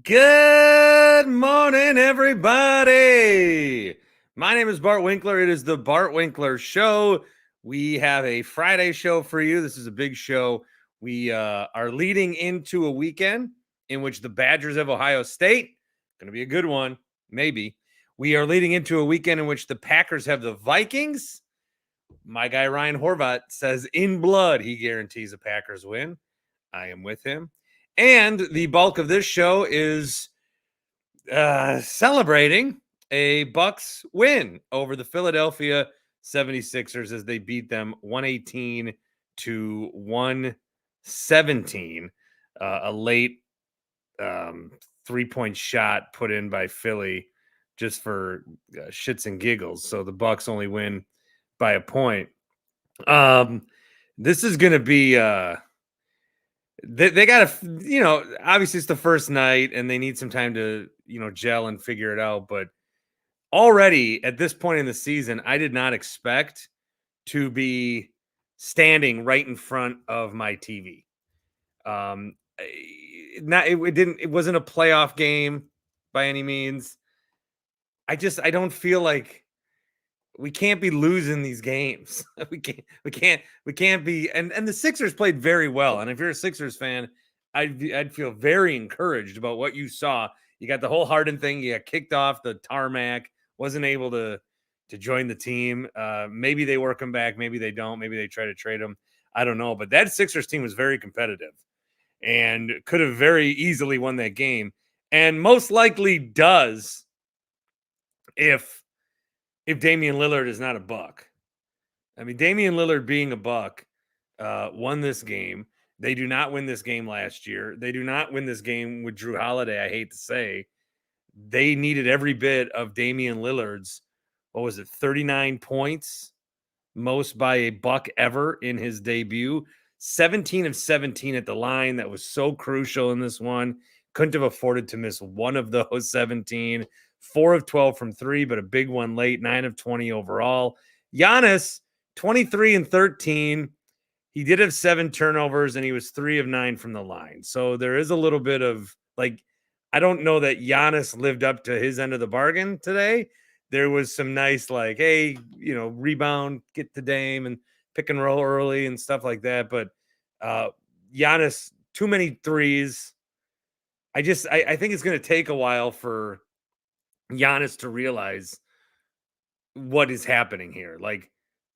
Good morning, everybody. My name is Bart Winkler. It is the Bart Winkler Show. We have a Friday show for you. This is a big show. We are leading into a weekend in which the Badgers of Ohio State, going to be a good one, maybe. We are leading into a weekend in which the Packers have the Vikings. My guy Ryan Horvat says in blood he guarantees a Packers win. I am with him. And the bulk of this show is celebrating a Bucks win over the Philadelphia 76ers as they beat them 118 to 117. A late 3-point shot put in by Philly just for shits and giggles. So the Bucks only win by a point. This is going to be they got to, obviously it's the first night and they need some time to, gel and figure it out. But already at this point in the season, I did not expect to be standing right in front of my TV. It wasn't a playoff game by any means. I don't feel like we can't be losing these games. we can't be. And the Sixers played very well. And if you're a Sixers fan, I'd feel very encouraged about what you saw. You got the whole Harden thing. You got kicked off the tarmac. Wasn't able to join the team. Maybe they work him back. Maybe they don't. Maybe they try to trade him. I don't know. But that Sixers team was very competitive and could have very easily won that game. And most likely does if Damian Lillard is not a Buck. I mean, Damian Lillard being a Buck won this game. They do not win this game last year. They do not win this game with Drew Holiday, I hate to say. They needed every bit of Damian Lillard's, 39 points? Most by a Buck ever in his debut. 17 of 17 at the line. That was so crucial in this one. Couldn't have afforded to miss one of those 17. 4 of 12 from three, but a big one late. 9 of 20 overall. Giannis, 23 and 13. He did have 7 turnovers, and he was 3 of 9 from the line. So there is a little bit of, I don't know that Giannis lived up to his end of the bargain today. There was some nice, hey, rebound, get the Dame, and pick and roll early and stuff like that. But Giannis, too many threes. I think it's going to take a while for Giannis to realize what is happening here.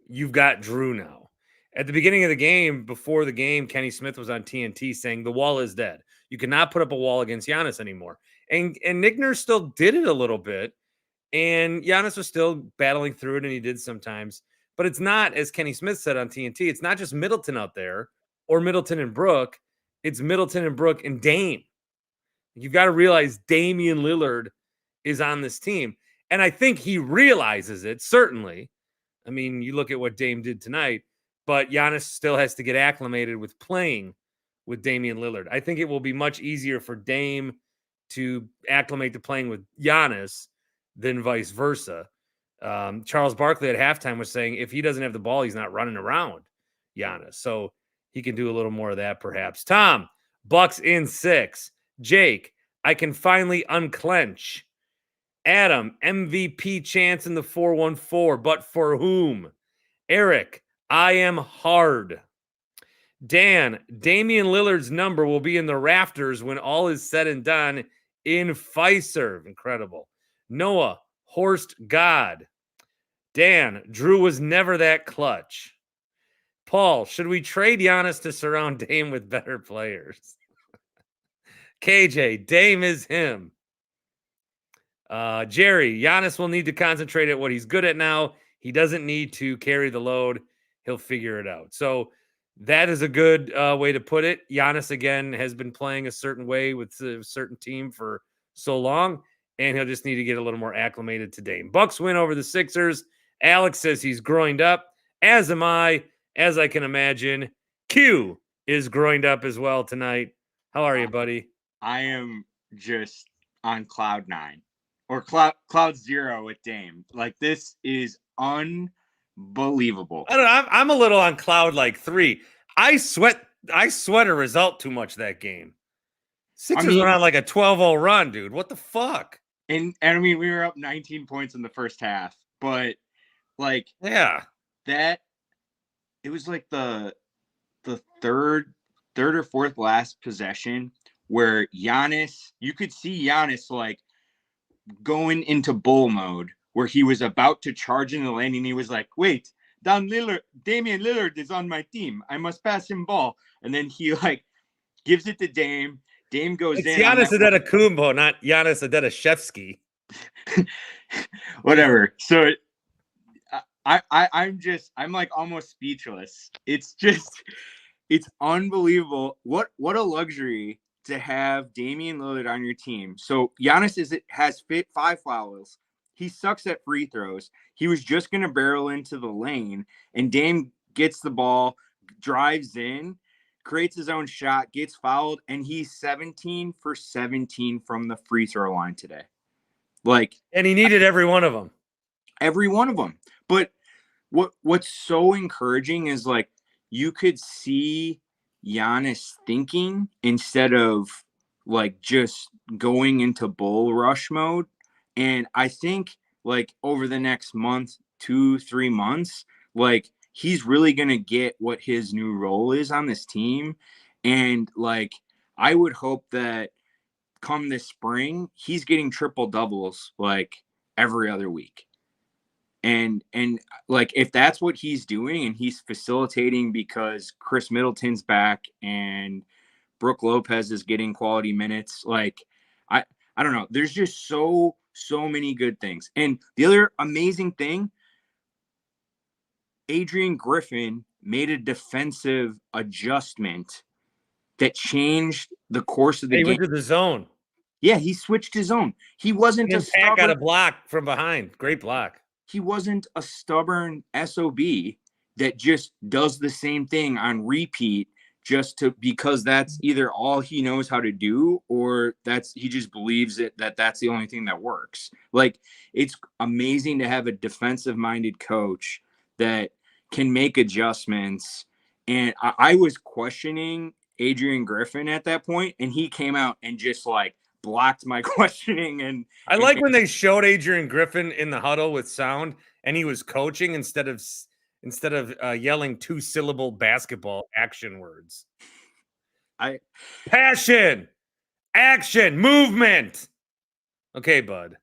You've got Drew now. At the beginning of the game, before the game, Kenny Smith was on TNT saying the wall is dead. You cannot put up a wall against Giannis anymore. And Nick Nurse still did it a little bit. And Giannis was still battling through it, and he did sometimes. But it's not, as Kenny Smith said on TNT, it's not just Middleton out there or Middleton and Brook. It's Middleton and Brook and Dame. You've got to realize Damian Lillard is on this team. And I think he realizes it, certainly. I mean, you look at what Dame did tonight, but Giannis still has to get acclimated with playing with Damian Lillard. I think it will be much easier for Dame to acclimate to playing with Giannis than vice versa. Charles Barkley at halftime was saying if he doesn't have the ball, he's not running around Giannis. So he can do a little more of that perhaps. Tom, Bucks in 6. Jake, I can finally unclench. Adam, MVP chance in the 414, but for whom? Eric, I am hard. Dan, Damian Lillard's number will be in the rafters when all is said and done in Fiserv. Incredible. Noah, Horst God. Dan, Drew was never that clutch. Paul, should we trade Giannis to surround Dame with better players? KJ, Dame is him. Jerry, Giannis will need to concentrate at what he's good at now. He doesn't need to carry the load. He'll figure it out. So that is a good way to put it. Giannis, again, has been playing a certain way with a certain team for so long, and he'll just need to get a little more acclimated to Dame. Bucks win over the Sixers. Alex says he's groined up, as am I, as I can imagine. Q is groined up as well tonight. How are you, buddy? I am just on cloud 9 or cloud 0 with Dame. This is unbelievable. I don't know. I'm a little on cloud 3. I sweat a result too much that game. Sixers went on like a 12-0 run, dude. What the fuck? And I mean, we were up 19 points in the first half, but like, yeah, that it was like the third or fourth last possession where Giannis, you could see Giannis like going into bull mode where he was about to charge in the lane and he was like, wait, Damian Lillard is on my team. I must pass him ball. And then he like gives it to Dame. Dame goes it's in. Giannis Antetokounmpo, not Giannis Antetokounmpo. Whatever. So I'm like almost speechless. It's unbelievable. What a luxury to have Damian Lillard on your team. So Giannis has 5 fouls. He sucks at free throws. He was just going to barrel into the lane, and Dame gets the ball, drives in, creates his own shot, gets fouled, and he's 17 for 17 from the free throw line today. And he needed every one of them. Every one of them. But what's so encouraging is like you could see Giannis thinking instead of like just going into bull rush mode. And I think like over the next month, 2-3 months, like he's really going to get what his new role is on this team. And like, I would hope that come this spring, he's getting triple doubles like every other week. And like, if that's what he's doing and he's facilitating because Chris Middleton's back and Brook Lopez is getting quality minutes, like I don't know. There's just so many good things. And the other amazing thing, Adrian Griffin made a defensive adjustment that changed the course of the game. He went to the zone. Yeah, he switched his zone. He wasn't a stubborn. Got a block from behind. Great block. He wasn't a stubborn SOB that just does the same thing on repeat because that's either all he knows how to do or he just believes that's the only thing that works. Like, it's amazing to have a defensive minded coach that can make adjustments. And I was questioning Adrian Griffin at that point, and he came out and just like blocked my questioning. And I like when they showed Adrian Griffin in the huddle with sound and he was coaching instead of yelling 2-syllable basketball action words. Passion, action, movement. Okay, bud.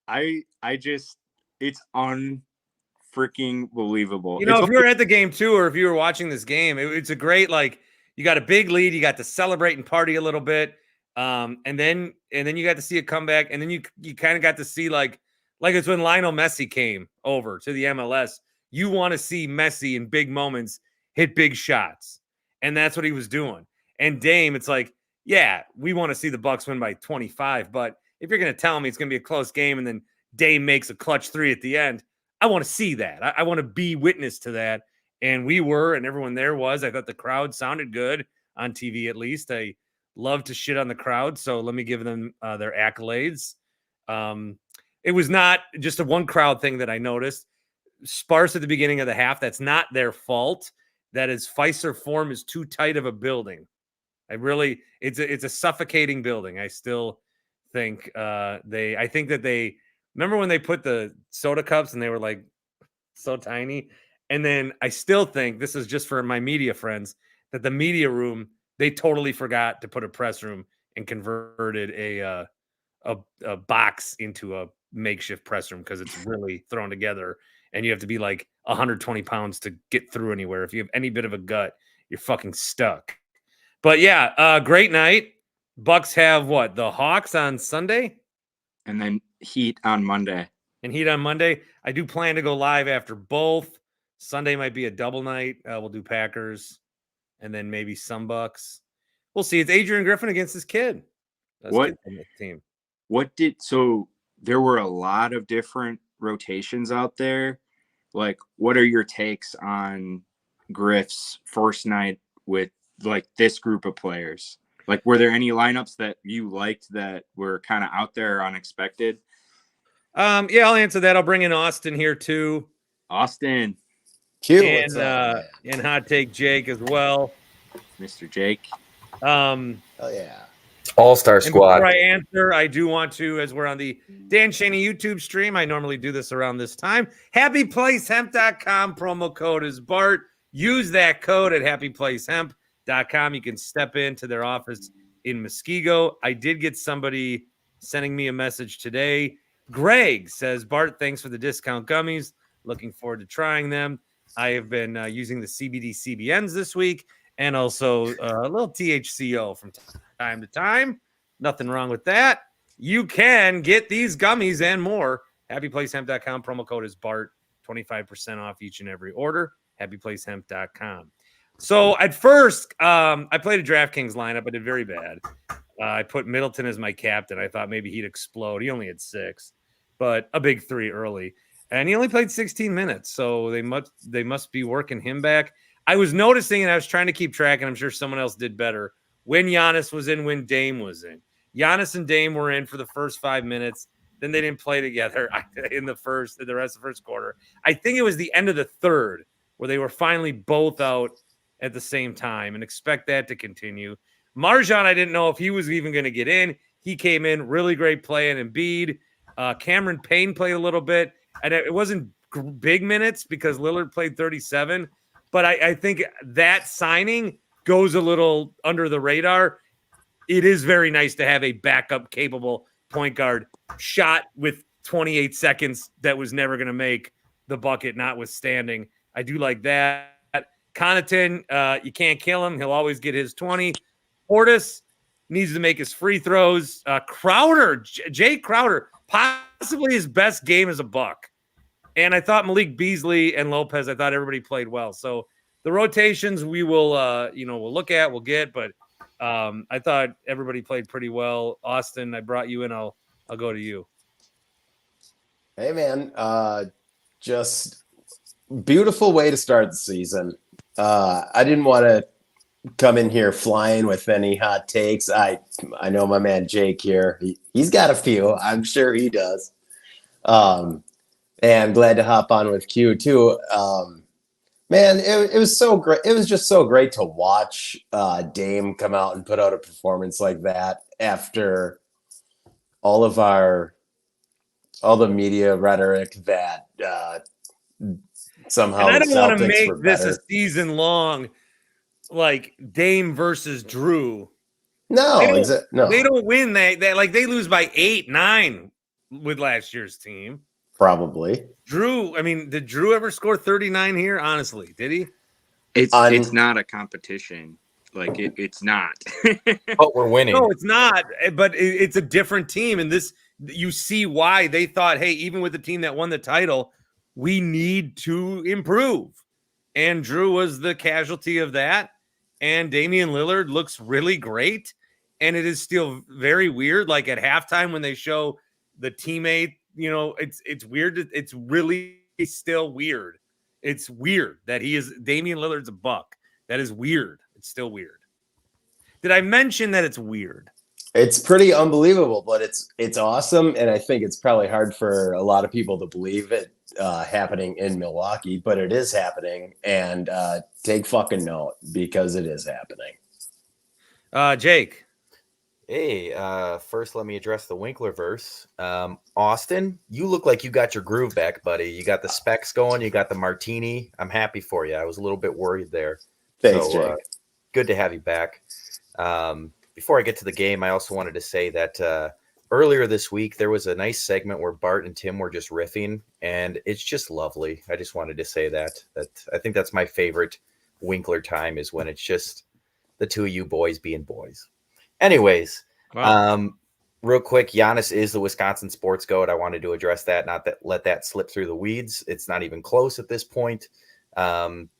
It's unfreaking believable. You know, if you were at the game too, or if you were watching this game, it's a great, like, you got a big lead, you got to celebrate and party a little bit. And then you got to see a comeback, and then you kind of got to see like it's when Lionel Messi came over to the MLS. You want to see Messi in big moments hit big shots, and that's what he was doing. And Dame, it's like, yeah, we want to see the Bucks win by 25, but if you're going to tell me it's going to be a close game and then Dame makes a clutch 3 at the end, I want to see that. I want to be witness to that, and we were, and everyone there was. I thought the crowd sounded good on TV, at least. I love to shit on the crowd, so let me give them their accolades. It was not just a one crowd thing that I noticed. Sparse at the beginning of the half. That's not their fault. That is, Pfizer Forum is too tight of a building. It's a suffocating building. I still think I think that they remember when they put the soda cups and they were like so tiny. And then I still think, this is just for my media friends, that the media room, they totally forgot to put a press room and converted a box into a makeshift press room because it's really thrown together. And you have to be like 120 pounds to get through anywhere. If you have any bit of a gut, you're fucking stuck. But yeah, great night. Bucks have what? The Hawks on Sunday? And then Heat on Monday. I do plan to go live after both. Sunday might be a double night. We'll do Packers and then maybe some Bucks. We'll see. It's Adrian Griffin against his kid. What team? So there were a lot of different rotations out there. Like, what are your takes on Griff's first night with like this group of players? Like, were there any lineups that you liked that were kind of out there, unexpected? Yeah, I'll answer that. I'll bring in Austin here too. Austin. Q, and Hot Take Jake as well. Mr. Jake. Oh yeah. All-star And squad. before I answer, I do want to, as we're on the Dan Schani YouTube stream, I normally do this around this time. HappyPlaceHemp.com. Promo code is Bart. Use that code at HappyPlaceHemp.com. You can step into their office in Muskego. I did get somebody sending me a message today. Greg says, Bart, thanks for the discount gummies. Looking forward to trying them. I have been using the CBD CBNs this week and also a little THCO from time to time. Nothing wrong with that. You can get these gummies and more. HappyPlaceHemp.com. Promo code is Bart. 25% off each and every order. HappyPlaceHemp.com. So at first, I played a DraftKings lineup. I did very bad. I put Middleton as my captain. I thought maybe he'd explode. He only had 6, but a big 3 early. And he only played 16 minutes. So they must be working him back. I was noticing, and I was trying to keep track, and I'm sure someone else did better, when Giannis was in, when Dame was in. Giannis and Dame were in for the first 5 minutes. Then they didn't play together in the rest of the first quarter. I think it was the end of the third where they were finally both out at the same time, and expect that to continue. Marjan, I didn't know if he was even going to get in. He came in, really great play, and Embiid. Cameron Payne played a little bit, and it wasn't big minutes because Lillard played 37. But I think that signing goes a little under the radar. It is very nice to have a backup capable point guard shot with 28 seconds that was never going to make the bucket, notwithstanding. I do like that. Connaughton, you can't kill him. He'll always get his 20. Portis needs to make his free throws. Crowder, Jay Crowder, possibly his best game as a Buck. And I thought Malik Beasley and Lopez, I thought everybody played well. So the rotations we will, we'll look at, we'll get, but I thought everybody played pretty well. Austin, I brought you in. I'll go to you. Hey, man. Just beautiful way to start the season. I didn't want to come in here flying with any hot takes. I know my man Jake here. He's got a few. I'm sure he does. And glad to hop on with Q too. Man, it was so great. It was just so great to watch Dame come out and put out a performance like that after all the media rhetoric that somehow and I don't want to Celtics make were this better. a season long, like Dame versus Drew. No, they don't win. They lose by 8, 9 with last year's team. Probably. Drew, I mean, did Drew ever score 39 here? Honestly, did he? It's not a competition. Like it's not. But we're winning. No, it's not. But it's a different team, and this you see why they thought, hey, even with the team that won the title, we need to improve. And Drew was the casualty of that. And Damian Lillard looks really great. And it is still very weird. Like at halftime when they show the teammate, it's weird. It's really still weird. It's weird that Damian Lillard's a Buck. That is weird. It's still weird. Did I mention that it's weird? It's pretty unbelievable, but it's awesome. And I think it's probably hard for a lot of people to believe it happening in Milwaukee, but it is happening. And take fucking note because it is happening. Jake. Hey, first let me address the Winkler verse. Austin, you look like you got your groove back, buddy. You got the specs going. You got the martini. I'm happy for you. I was a little bit worried there. Thanks, Jake. Good to have you back. Before I get to the game, I also wanted to say that earlier this week, there was a nice segment where Bart and Tim were just riffing, and it's just lovely. I just wanted to say that I think that's my favorite Winkler time is when it's just the two of you boys being boys. Anyways, Wow. Real quick, Giannis is the Wisconsin sports goat. I wanted to address that, not that let that slip through the weeds. It's not even close at this point.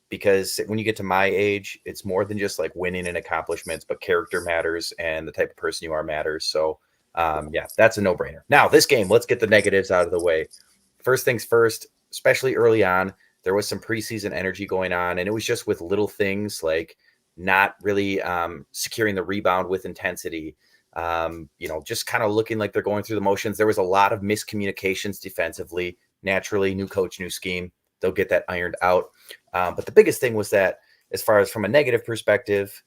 Because when you get to my age, it's more than just like winning and accomplishments, but character matters and the type of person you are matters. So, that's a no-brainer. Now, this game, let's get the negatives out of the way. First things first, especially early on, there was some preseason energy going on, and it was just with little things like not really securing the rebound with intensity, just kind of looking like they're going through the motions. There was a lot of miscommunications defensively. Naturally, new coach, new scheme. They'll get that ironed out. But the biggest thing was that as far as from a negative perspective,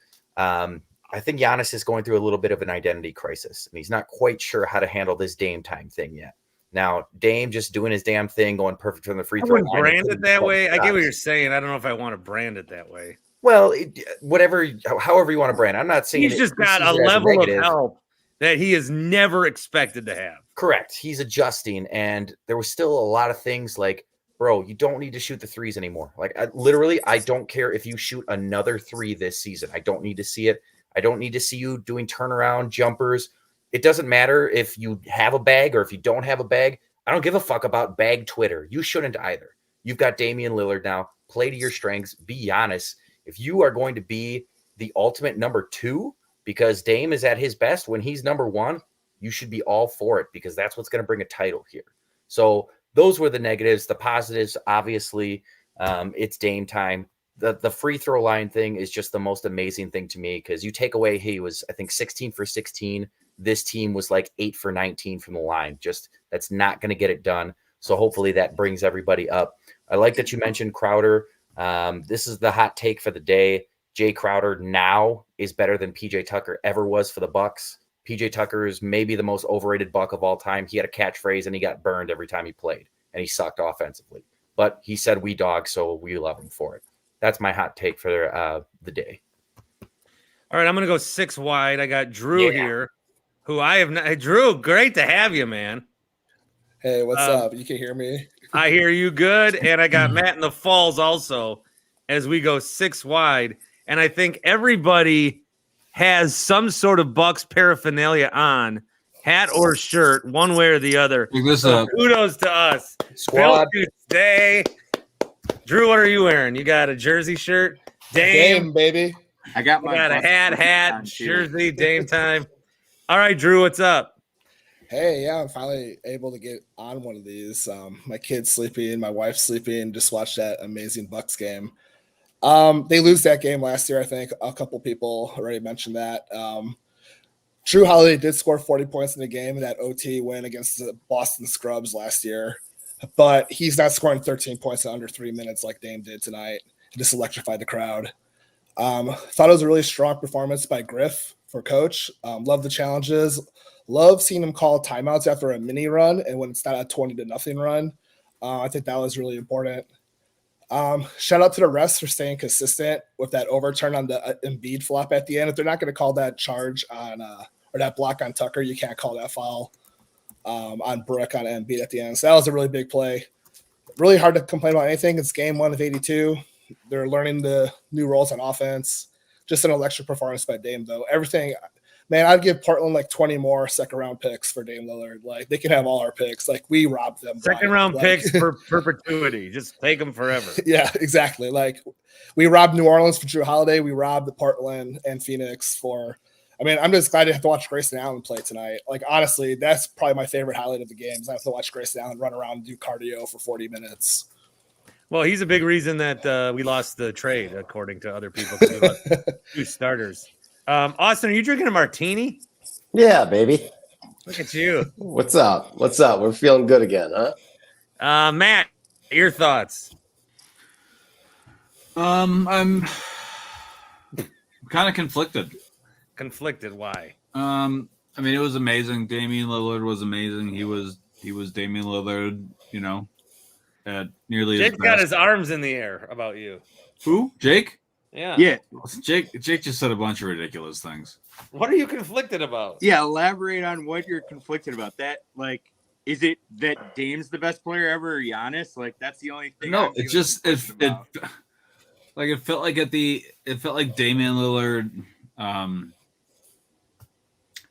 I think Giannis is going through a little bit of an identity crisis, and he's not quite sure how to handle this Dame time thing yet. Now, Dame just doing his damn thing, going perfect from the free I throw wouldn't line. brand it that way. I get what shots. you're saying. I don't know if I want to brand it that way. Well, however you want to brand it. I'm not saying He's just got a level of help that he has never expected to have. Correct. He's adjusting, and there was still a lot of things like, bro, you don't need to shoot the threes anymore. Like, I don't care if you shoot another 3 this season. I don't need to see it. I don't need to see you doing turnaround jumpers. It doesn't matter if you have a bag or if you don't have a bag. I don't give a fuck about bag Twitter. You shouldn't either. You've got Damian Lillard now. Play to your strengths. Be honest. If you are going to be the ultimate number 2, because Dame is at his best when he's number 1, you should be all for it, because that's what's going to bring a title here. So those were the negatives. The positives, obviously, it's Dame time. The free throw line thing is just the most amazing thing to me, because you take away, he was, I think, 16 for 16. This team was like 8 for 19 from the line. Just that's not going to get it done. So hopefully that brings everybody up. I like that you mentioned Crowder. This is the hot take for the day. Jay Crowder now is better than PJ Tucker ever was for the Bucks. PJ Tucker is maybe the most overrated Buck of all time. He had a catchphrase and he got burned every time he played, and he sucked offensively. But he said we dog, so we love him for it. That's my hot take for the day. All right, I'm going to go 6 wide. I got Drew here, who I have not. Drew, great to have you, man. Hey, what's up? You can hear me? I hear you good. And I got Matt in the Falls also as we go 6 wide. And I think everybody has some sort of Bucks paraphernalia on, hat or shirt, one way or the other. So kudos to us. Squad Day. Drew, what are you wearing? You got a jersey shirt? Dame, baby. I got a hat, jersey, Dame time. All right, Drew, what's up? Hey, yeah, I'm finally able to get on one of these. My kid's sleeping, my wife's sleeping. Just watched that amazing Bucks game. They lose that game last year, I think. A couple people already mentioned that. Drew Holiday did score 40 points in the game in that OT win against the Boston Scrubs last year, but he's not scoring 13 points in under 3 minutes like Dame did tonight. It just electrified the crowd. Thought it was a really strong performance by Griff for coach. Love the challenges. Love seeing him call timeouts after a mini run and when it's not a 20-0 run. I think that was really important. Shout out to the refs for staying consistent with that overturn on the Embiid flop at the end. If they're not going to call that charge on or that block on Tucker, you can't call that foul on Brook on Embiid at the end. So that was a really big play. Really hard to complain about anything. It's game 1 of 82. They're learning the new roles on offense. Just an electric performance by Dame, though. Everything, man, I'd give Portland like 20 more second-round picks for Dame Lillard. Like, they can have all our picks. Like, we robbed them. Second-round picks for perpetuity. Just take them forever. Yeah, exactly. Like, we robbed New Orleans for Drew Holiday. We robbed the Portland and Phoenix for – I mean, I'm just glad to have to watch Grayson Allen play tonight. Like, honestly, that's probably my favorite highlight of the game is I have to watch Grayson Allen run around and do cardio for 40 minutes. Well, he's a big reason that we lost the trade, according to other people. 'Cause we lost 2 starters. Austin, are you drinking a martini? Yeah, baby. Look at you. What's up? What's up? We're feeling good again, huh? Matt, your thoughts? I'm kind of conflicted. Conflicted. Why? I mean, it was amazing. Damian Lillard was amazing. He was Damian Lillard, you know, at nearly Jake's got his arms in the air about you. Who? Jake? Yeah. Yeah. Jake just said a bunch of ridiculous things. What are you conflicted about? Yeah, elaborate on what you're conflicted about. That, like, is it that Dame's the best player ever or Giannis? Like, that's the only thing. No, it just it felt like Damian Lillard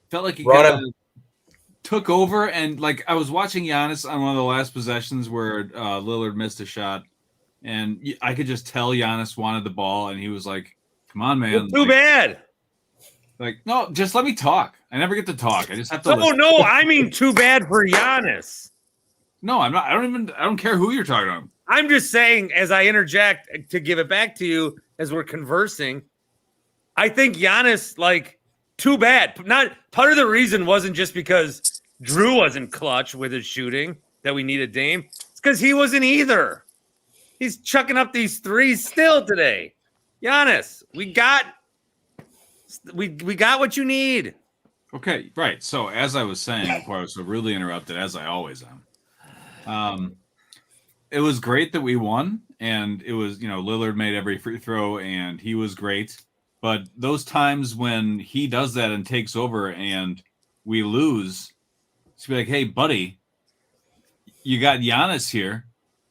felt like he took over, and like I was watching Giannis on one of the last possessions where Lillard missed a shot, and I could just tell Giannis wanted the ball, and he was like, "Come on, man! Well, too bad." Like, no, just let me talk. I never get to talk. I just have to. No, I mean, too bad for Giannis. No, I'm not. I don't care who you're talking about. I'm just saying, as I interject to give it back to you as we're conversing, I think Giannis, like, too bad. Not part of the reason wasn't just because Drew wasn't clutch with his shooting that we needed Dame. It's because he wasn't either. He's chucking up these threes still today. Giannis, we got We got what you need. Okay, right. So as I was saying before I was so rudely interrupted, as I always am, it was great that we won, and it was, Lillard made every free throw, and he was great. But those times when he does that and takes over and we lose, it's be like, hey, buddy, you got Giannis here,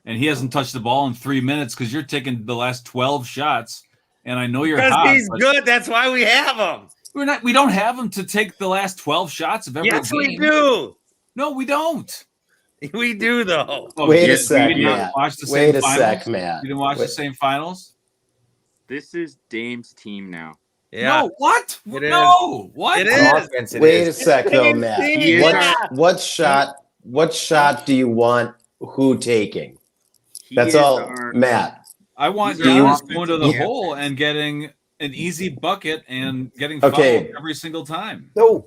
and he hasn't touched the ball in 3 minutes because you're taking the last 12 shots, and I know you're Because hot. he's good. That's why we have him. We don't have him to take the last 12 shots of every Yes, game. we do. No, we don't. We do, though. Oh, Wait a you sec, didn't Matt. watch the Wait same a finals? sec, Matt. You didn't watch the Wait. same finals? This is Dame's team now. Yeah. No, what? It is. No, what? It On is. offense, it Wait a is. sec, though, Dame's Matt. team. He is Yeah. What shot do you want who taking? He That's is all, our- Matt. I want Do you Giannis want- going to the Yeah. hole and getting an easy bucket and getting Okay. fouled every single time. No.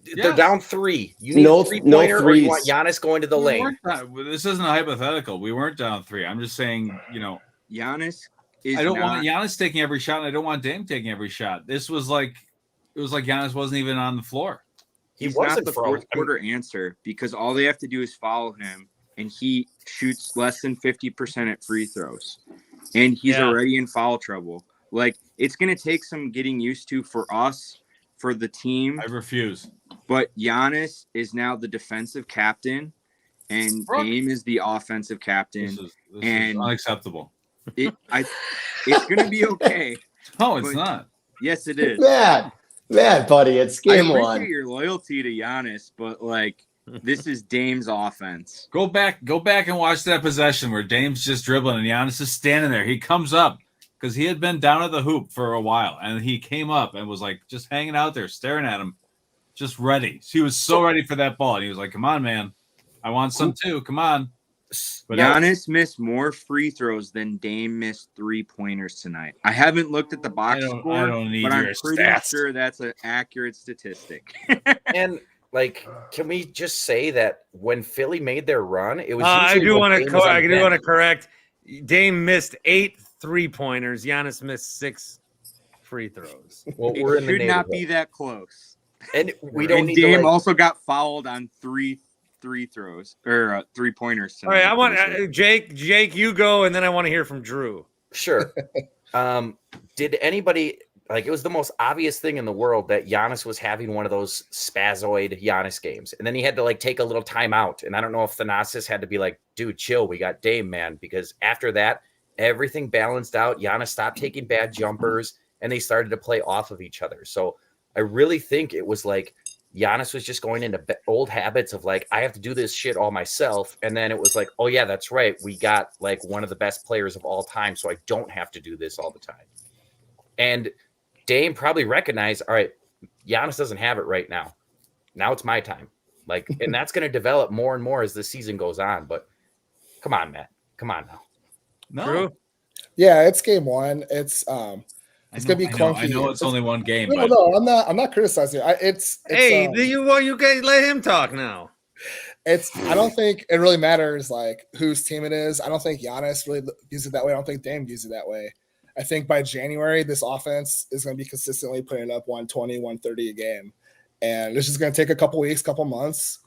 They're Yes. down 3. You need No- a 3-pointer, no or you threes. want Giannis going to the We lane. weren't this isn't a hypothetical. We weren't down 3. I'm just saying, Giannis is I don't not, want Giannis taking every shot, and I don't want Dame taking every shot. It was like Giannis wasn't even on the floor. he's wasn't not the for a- fourth quarter answer because all they have to do is foul him, and he shoots less than 50% at free throws, and he's Yeah. already in foul trouble. Like, it's going to take some getting used to for us, for the team, I refuse. but Giannis is now the defensive captain, and Brooke. Dame is the offensive captain. This is And- unacceptable. It's going to be okay. No, it's But- not. Yes, it is. Matt, buddy, it's I game appreciate one. your loyalty to Giannis, but this is Dame's offense. Go back and watch that possession where Dame's just dribbling and Giannis is standing there. He comes up because he had been down at the hoop for a while, and he came up and was like just hanging out there, staring at him, just ready. He was so ready for that ball, and he was like, "Come on, man, I want some too. Come on." But Giannis missed more free throws than Dame missed 3-pointers tonight. I haven't looked at the box score, I don't need but I'm your pretty stats. sure that's an accurate statistic. And can we just say that when Philly made their run, it was I usually do when want Dame to. was on I the do want to bench. correct. Dame missed 8 3-pointers. Giannis missed 6 free throws. Well, It we're in the should not neighborhood. be that close. And we don't And need Dame to also got fouled on 3 throws or 3-pointers All tonight. right, I want Jake, you go, and then I want to hear from Drew. Sure. Did anybody it was the most obvious thing in the world that Giannis was having one of those spazoid Giannis games, and then he had to take a little time out. And I don't know if Thanasis had to be like, "Dude, chill. We got Dame, man." Because after that, everything balanced out. Giannis stopped taking bad jumpers, and they started to play off of each other. So I really think it was Giannis was just going into old habits of I have to do this shit all myself. And then it was oh yeah, that's right. We got one of the best players of all time. So I don't have to do this all the time. And Dame probably recognized, all right, Giannis doesn't have it right now. Now it's my time. And that's going to develop more and more as the season goes on. But come on, Matt. Come on now. No, Drew? Yeah, it's game one. It's gonna be clunky. I know it's only one game, No, but no, I'm not criticizing. Hey, you guys let him talk now. I don't think it really matters whose team it is. I don't think Giannis really views it that way. I don't think Dame views it that way. I think by January, this offense is going to be consistently putting up 120, 130 a game. And it's just going to take a couple weeks, couple months.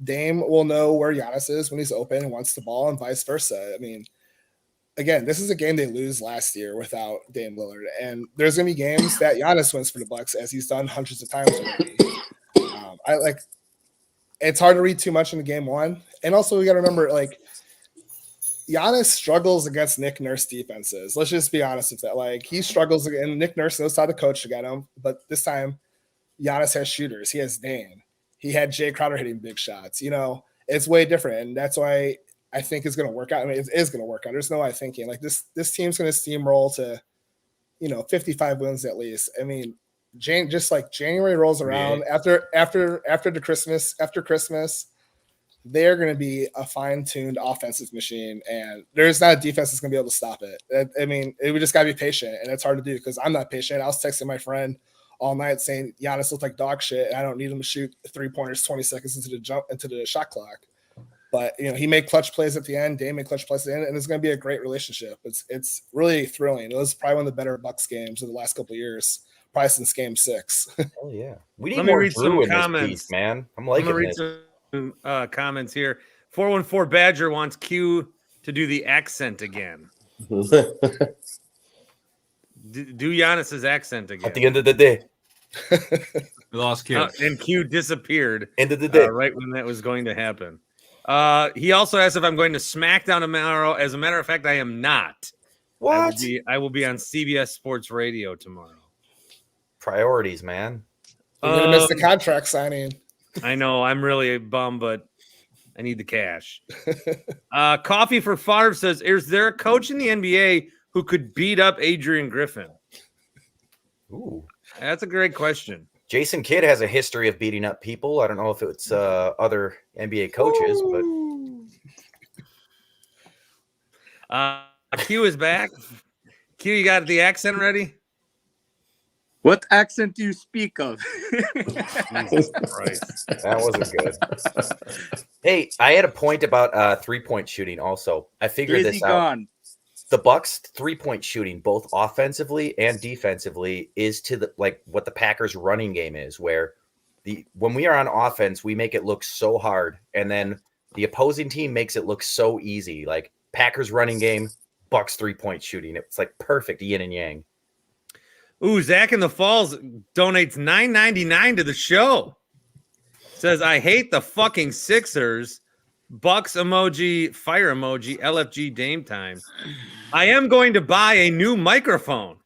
Dame will know where Giannis is when he's open and wants the ball, and vice versa. I mean, again, this is a game they lose last year without Dame Lillard. And there's going to be games that Giannis wins for the Bucks, as he's done hundreds of times already. It's hard to read too much into game one. And also, we got to remember, Giannis struggles against Nick Nurse defenses. Let's just be honest with that. He struggles, and Nick Nurse knows how to coach to get him. But this time, Giannis has shooters. He has Dame. He had Jay Crowder hitting big shots. It's way different. And that's why I think it's going to work out. I mean, it is going to work out. There's no way thinking. This team's going to steamroll to, 55 wins at least. I mean, January rolls around after Christmas, they're going to be a fine-tuned offensive machine, and there's not a defense that's going to be able to stop it. I mean, we just got to be patient, and it's hard to do because I'm not patient. I was texting my friend all night saying Giannis looked like dog shit, and I don't need him to shoot 3-pointers 20 seconds into the shot clock. But he made clutch plays at the end. Dame made clutch plays at the end, and it's going to be a great relationship. It's really thrilling. It was probably one of the better Bucks games of the last couple of years, probably since Game 6. Oh yeah, we need Let me more read Drew some in this comments. piece, man. I'm I'm liking gonna read this. some comments here. 414 Badger wants Q to do the accent again. Do Giannis's accent again. At the end of the day, We lost Q. And Q disappeared end of the day. right when that was going to happen. He also asked if I'm going to SmackDown tomorrow. As a matter of fact, I am not. What? I will be on CBS Sports Radio tomorrow. Priorities, man. You're gonna miss the contract signing. I know. I'm really bummed, but I need the cash. Coffee for Favre says, is there a coach in the NBA who could beat up Adrian Griffin? Ooh. That's a great question. Jason Kidd has a history of beating up people. I don't know if it's other NBA coaches, but Q is back. Q, you got the accent ready? What accent do you speak of? Jesus Christ. that wasn't good. Hey, I had a point about 3-point shooting also. I figured Easy this out. gone. The Bucks 3-point shooting, both offensively and defensively, is to the like what the Packers running game is, where when we are on offense, we make it look so hard, and then the opposing team makes it look so easy. Like Packers running game, Bucks 3-point shooting. It's like perfect yin and yang. Ooh, Zach in the Falls donates $9.99 to the show. Says, I hate the fucking Sixers. Bucks emoji, fire emoji, LFG Dame time. I am going to buy a new microphone.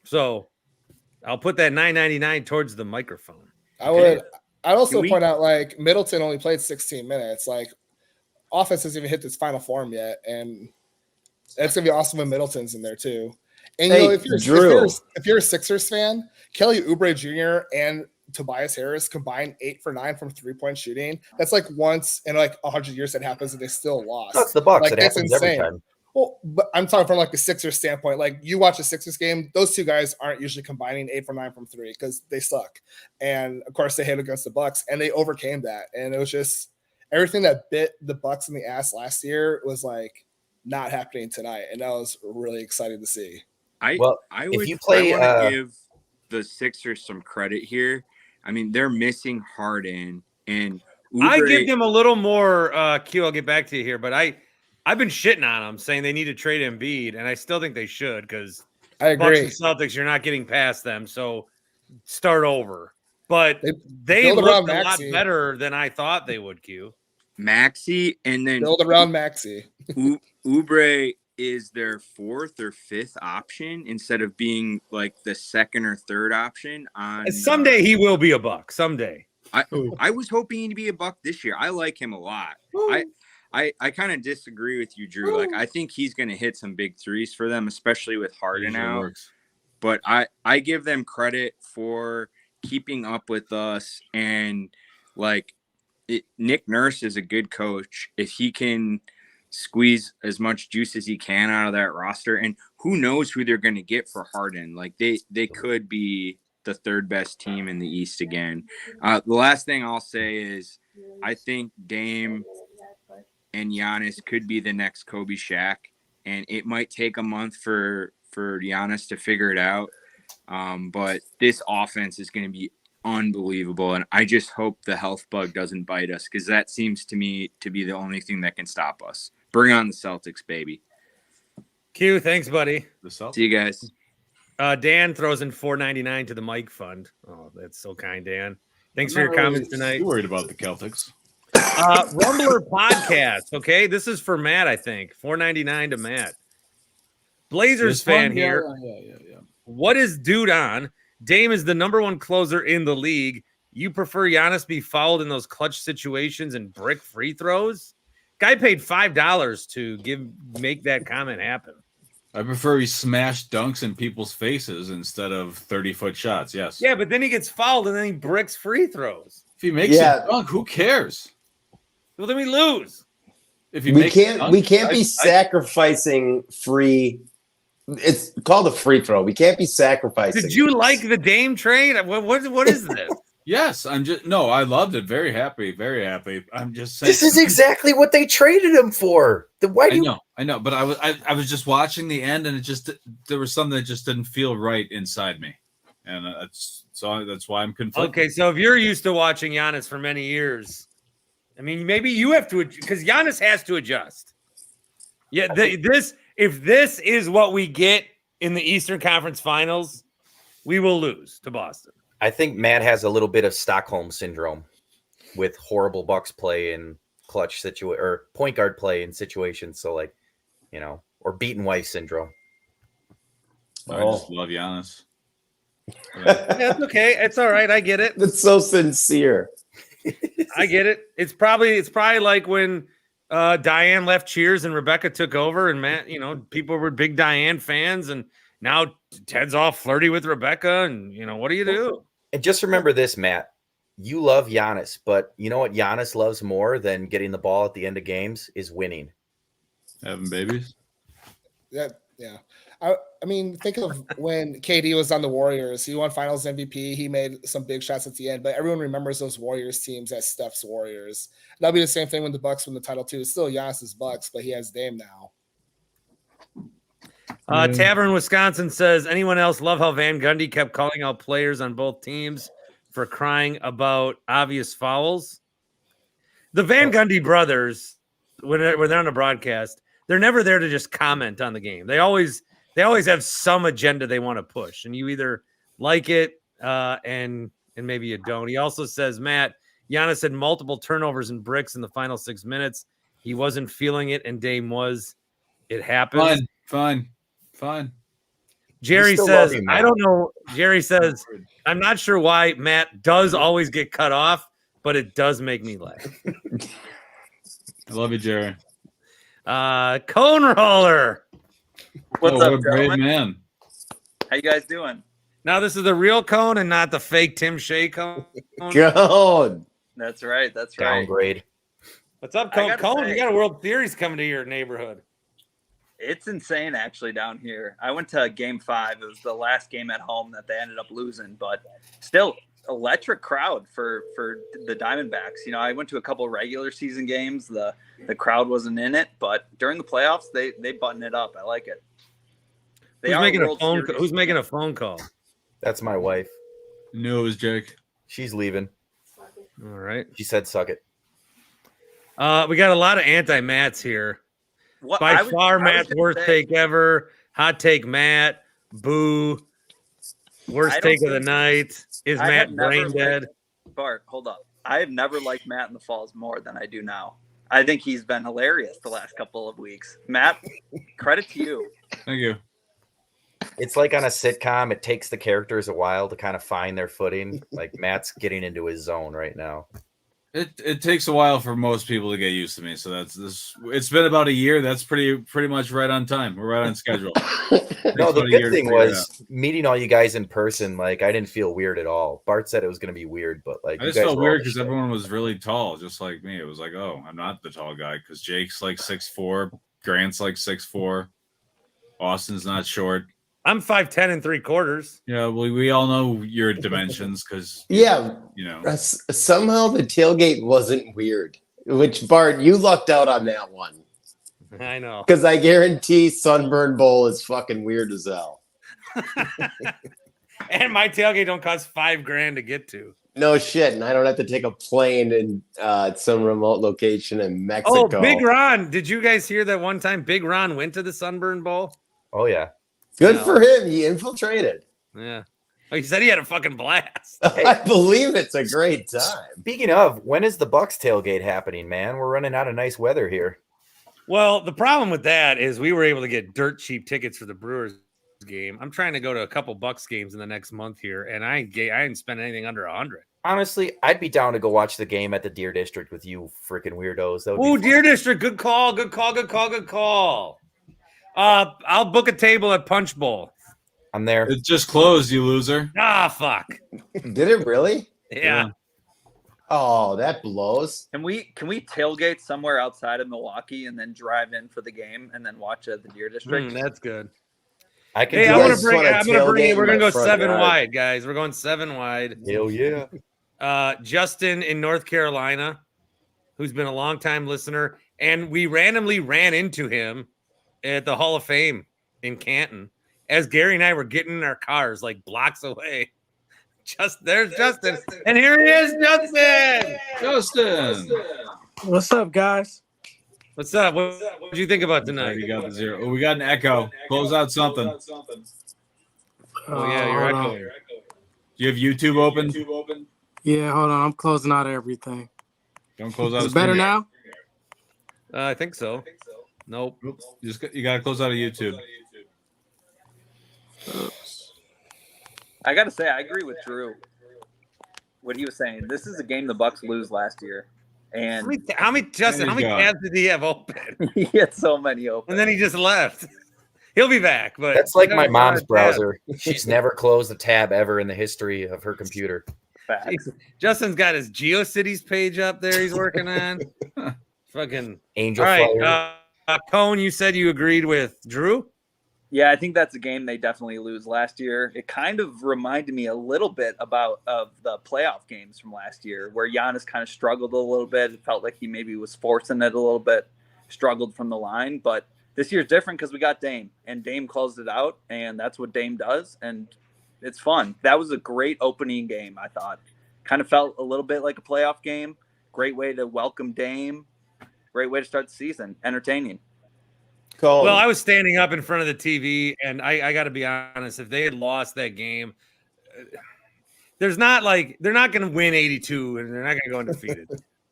So I'll put that $9.99 towards the microphone. I'd also point out, like, Middleton only played 16 minutes. Like, offense hasn't even hit this final form yet. And it's going to be awesome when Middleton's in there, too. And, Hey, you know, if you're a Sixers fan, Kelly Oubre Jr. and Tobias Harris combined 8 for 9 from 3-point shooting. That's like once in like 100 years that happens and they still lost. That's the Bucks. Like, It that's happens insane. every time. Well, but I'm talking from like the Sixers standpoint. Like you watch a Sixers game, those two guys aren't usually combining 8 for 9 from 3 because they suck. And of course they hit against the Bucks and they overcame that. And it was just everything that bit the Bucks in the ass last year was like not happening tonight. And that was really exciting to see. I if would you play, want to give the Sixers some credit here. I mean, they're missing Harden and Oubre. I give them a little more Q. I'll get back to you here, but I've been shitting on them, saying they need to trade Embiid, and I still think they should because I agree. Bucks and Celtics, you're not getting past them, so start over. But they build looked around a lot Maxey. better than I thought they would, Q. Maxey, and then Build around Maxey. Oubre is their 4th or 5th option instead of being like the 2nd or 3rd option on And someday he will be a Buck. Someday. I was hoping to be a Buck this year. I like him a lot. I kind of disagree with you, Drew. Like I think he's going to hit some big threes for them, especially with Harden out. Works. But I give them credit for keeping up with us, and like Nick Nurse is a good coach. If he can squeeze as much juice as he can out of that roster, and who knows who they're going to get for Harden. Like they could be the 3rd best team in the East again. The last thing I'll say is I think Dame and Giannis could be the next Kobe Shaq, and it might take a month for Giannis to figure it out. But this offense is going to be unbelievable, and I just hope the health bug doesn't bite us because that seems to me to be the only thing that can stop us. Bring on the Celtics, baby. Q, thanks, buddy. The Celtics. See you guys. Dan throws in $4.99 to the Mike Fund. Oh, that's so kind, Dan. Thanks for I'm your not comments really tonight. too worried about the Celtics. Rumbler podcast. Okay, this is for Matt. I think $4.99 to Matt. Blazers This fan one? here. Yeah. What is dude on? Dame is the #1 closer in the league. You prefer Giannis be fouled in those clutch situations and brick free throws? Guy paid $5 to make that comment happen. I prefer he smash dunks in people's faces instead of 30-foot shots. Yes. Yeah, but then he gets fouled and then he bricks free throws. If he makes a dunk, who cares? Well, then we lose. If he we makes a can't dunk, be sacrificing free. It's called a free throw. We can't be sacrificing. Did you like the Dame trade? What is this? Yes, I loved it. Very happy. I'm just saying. This is exactly what they traded him for. I know, but I was just watching the end, and there was something that just didn't feel right inside me. and that's why I'm conflicted. Okay, so if you're used to watching Giannis for many years, I mean, maybe you have to, because Giannis has to adjust. Yeah, if this is what we get in the Eastern Conference Finals, we will lose to Boston. I think Matt has a little bit of Stockholm syndrome with horrible Bucks play and clutch or point guard play in situations. So like, or beaten wife syndrome. I just love Giannis. That's okay. It's all right. I get it. That's so sincere. I get it. It's probably like when Diane left Cheers and Rebecca took over, and Matt, people were big Diane fans, and now Ted's all flirty with Rebecca, and what do you do? And just remember this, Matt. You love Giannis, but you know what Giannis loves more than getting the ball at the end of games is winning. Having babies. Yeah. I mean, think of when KD was on the Warriors. He won Finals MVP. He made some big shots at the end, but everyone remembers those Warriors teams as Steph's Warriors. That'll be the same thing when the Bucks win the title too. It's still Giannis's Bucks, but he has Dame now. Tavern Wisconsin says, anyone else love how Van Gundy kept calling out players on both teams for crying about obvious fouls? The Van Gundy brothers, when they're on the broadcast, they're never there to just comment on the game. They always have some agenda they want to push, and you either like it and maybe you don't. He also says, Matt, Giannis had multiple turnovers and bricks in the final 6 minutes. He wasn't feeling it, and Dame was. It happens. Fine. Jerry says, I don't know. Jerry says, I'm not sure why Matt does always get cut off, but it does make me laugh. I love you, Jerry. Cone roller. What's up, what a brave gentlemen? man. How you guys doing? Now this is the real cone and not the fake Tim Shea cone. God. That's right. Downgrade. What's up, I Cone? gotta Cone, say- you got a World Series coming to your neighborhood. It's insane, actually, down here. I went to Game 5. It was the last game at home that they ended up losing, but still electric crowd for the Diamondbacks. I went to a couple of regular season games. The crowd wasn't in it, but during the playoffs, they button it up. I like it. Who's making a phone call? That's my wife. Knew it was Jake. She's leaving. All right. She said, suck it. We got a lot of anti-Matts here. By far, Matt's worst take ever. Hot take, Matt. Boo. Worst take of the night. Is Matt brain dead? Bart, hold up. I have never liked Matt in the Falls more than I do now. I think he's been hilarious the last couple of weeks. Matt, credit to you. Thank you. It's like on a sitcom. It takes the characters a while to kind of find their footing. Like Matt's getting into his zone right now. It takes a while for most people to get used to me. So that's this. It's been about a year. That's pretty much right on time. We're right on schedule. No, the good thing was meeting all you guys in person. Like I didn't feel weird at all. Bart said it was going to be weird, but like I just felt weird because everyone was really tall, just like me. It was like, oh, I'm not the tall guy because Jake's like 6'4", Grant's like 6'4", Austin's not short. I'm 5'10" and 3/4. Yeah, well, we all know your dimensions because somehow the tailgate wasn't weird. Which Bart, you lucked out on that one. I know, because I guarantee Sunburn Bowl is fucking weird as hell. And my tailgate don't cost $5,000 to get to. No shit, and I don't have to take a plane in some remote location in Mexico. Oh, Big Ron! Did you guys hear that one time Big Ron went to the Sunburn Bowl? Oh yeah. Good for him. He infiltrated. Yeah. Oh, he said he had a fucking blast. I believe it's a great time. Speaking of, when is the Bucks tailgate happening, man? We're running out of nice weather here. Well, the problem with that is we were able to get dirt cheap tickets for the Brewers game. I'm trying to go to a couple Bucks games in the next month here, and I didn't spend anything under 100. Honestly, I'd be down to go watch the game at the Deer District with you freaking weirdos. Ooh, Deer District. Good call. I'll book a table at Punch Bowl. I'm there. It just closed, you loser. Ah, fuck. Did it really? Yeah. Oh, that blows. Can we tailgate somewhere outside of Milwaukee and then drive in for the game and then watch at the Deer District? That's good. I can. Hey, I'm gonna bring it. We're gonna go 7 yard. wide, guys. We're going 7 wide. Hell yeah. Justin in North Carolina, who's been a longtime listener, and we randomly ran into him at the Hall of Fame in Canton as Gary and I were getting in our cars like blocks away. There's Justin. And here he is, Justin. Justin. What's up, guys? What's up? What did you think about tonight? We got the 0. Oh, we got an echo. Close out something. Oh, yeah, you're Hold on. echoing. Do you have YouTube open? Yeah, hold on. I'm closing out everything. Don't close out. Is it better now? I think so. Nope. You got to close out of YouTube. I got to say, I agree with Drew. What he was saying. This is a game the Bucks lose last year. And How many tabs did he have open? he had so many open. And then he just left. He'll be back. But That's like my there's mom's not a tab. browser. She's never closed a tab ever in the history of her computer. Facts. Jeez. Justin's got his GeoCities page up there he's working on. Fucking Angel all right. Flyer. Cone, you said you agreed with Drew? Yeah, I think that's a game they definitely lose last year. It kind of reminded me a little bit of the playoff games from last year where Giannis kind of struggled a little bit. It felt like he maybe was forcing it a little bit, struggled from the line. But this year's different because we got Dame, and Dame closed it out, and that's what Dame does, and it's fun. That was a great opening game, I thought. Kind of felt a little bit like a playoff game. Great way to welcome Dame. Great way to start the season. Entertaining. Cole. Well, I was standing up in front of the TV, and I got to be honest. If they had lost that game, they're not going to win 82, and they're not going to go undefeated.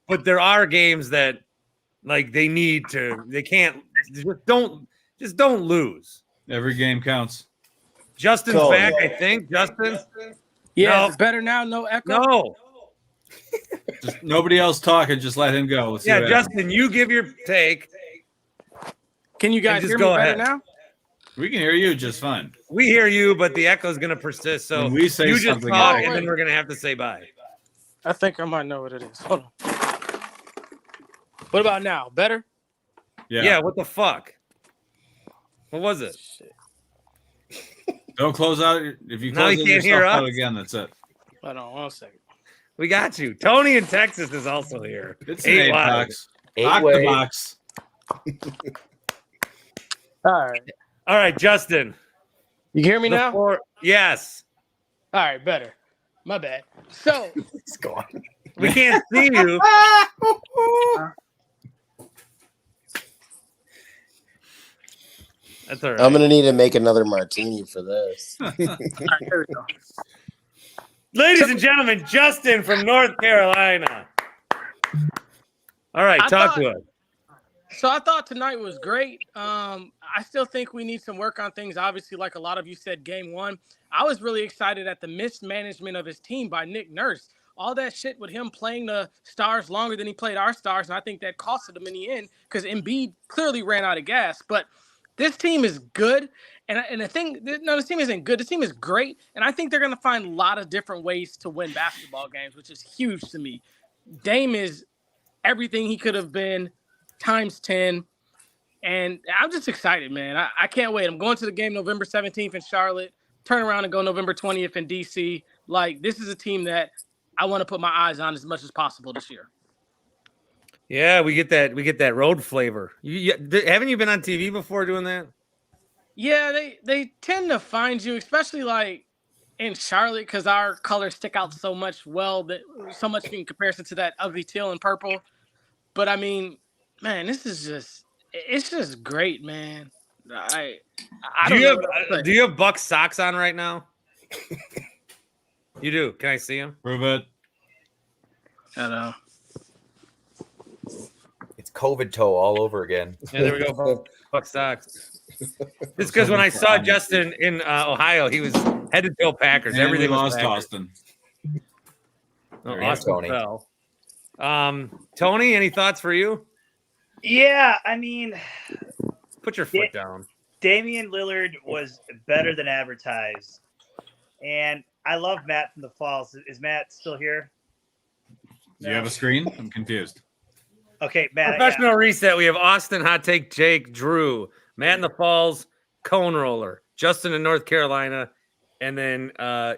But there are games that, like, they can't. Just don't lose. Every game counts. Justin's Cole. back, I think. Justin, Yeah, No. is it better now? No echo? no, Just nobody else talking. Just let him go. Let's see yeah, what happens. Justin, you give your take. Can you guys just hear me go better ahead. now? We can hear you just fine. We hear you, but the echo is going to persist. So When we say you just something, talk, Oh, and then wait. we're going to have to say bye. I think I might know what it is. Hold on. What about now? Better? Yeah. What the fuck? What was it? Shit. Don't close out. If you Now close he it can't hear yourself out us. again, that's it. Hold on 1 second. We got you. Tony in Texas is also here. It's an 8 live. box. Eight-way. Octobox. All right. All right, Justin. You can hear me now? Yes. All right, better. My bad. So, It's gone. We can't see you. That's all right. I'm gonna need to make another martini for this. all right, there we go. Ladies and gentlemen, Justin from North Carolina. All right, I talk thought- to us. So I thought tonight was great. I still think we need some work on things. Obviously, like a lot of you said, game one, I was really excited at the mismanagement of his team by Nick Nurse. All that shit with him playing the stars longer than he played our stars, and I think that costed him in the end because Embiid clearly ran out of gas. But this team is good, and the thing, no, this team isn't good. This team is great, and I think they're going to find a lot of different ways to win basketball games, which is huge to me. Dame is everything he could have been times 10. And I'm just excited, man. I can't wait. I'm going to the game November 17th in Charlotte, turn around and go November 20th in DC. Like, this is a team that I want to put my eyes on as much as possible this year. Yeah, we get that road flavor. Haven't you been on TV before doing that? Yeah, they tend to find you, especially like in Charlotte, because our colors stick out so much so much in comparison to that ugly teal and purple. But I mean, man, it's just great, man. I don't know. Do you have Bucks socks on right now? You do. Can I see them? Prove it. I know. It's COVID toe all over again. Yeah, there we go. Bucks socks. Just because when I saw Justin in Ohio, he was head to toe Packers. And Everything we was lost Packers. Austin. Oh, There you go, Austin Tony. fell. Tony, any thoughts for you? Yeah, I mean, Put your foot down. Damian Lillard was better than advertised. And I love Matt from the Falls. Is Matt still here? Do you have a screen? I'm confused. Okay, Matt. Professional reset. We have Austin, Hot Take, Jake, Drew, Matt in the Falls, Cone Roller, Justin in North Carolina, and then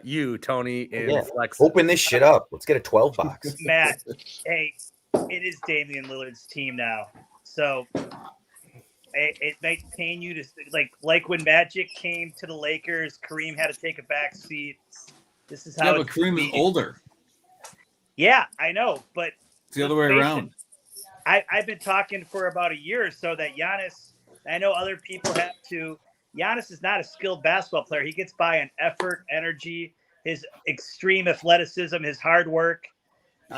you, Tony, in Yeah. Flex. Open this shit up. Let's get a 12 box. Matt, hey, it is Damian Lillard's team now. So it might pain you to like when Magic came to the Lakers, Kareem had to take a back seat. This is how Yeah, but it's Kareem is older. Yeah, I know, but It's the other way face it, around. I've been talking for about a year or so that Giannis, I know other people have too. Giannis is not a skilled basketball player. He gets by on effort, energy, his extreme athleticism, his hard work.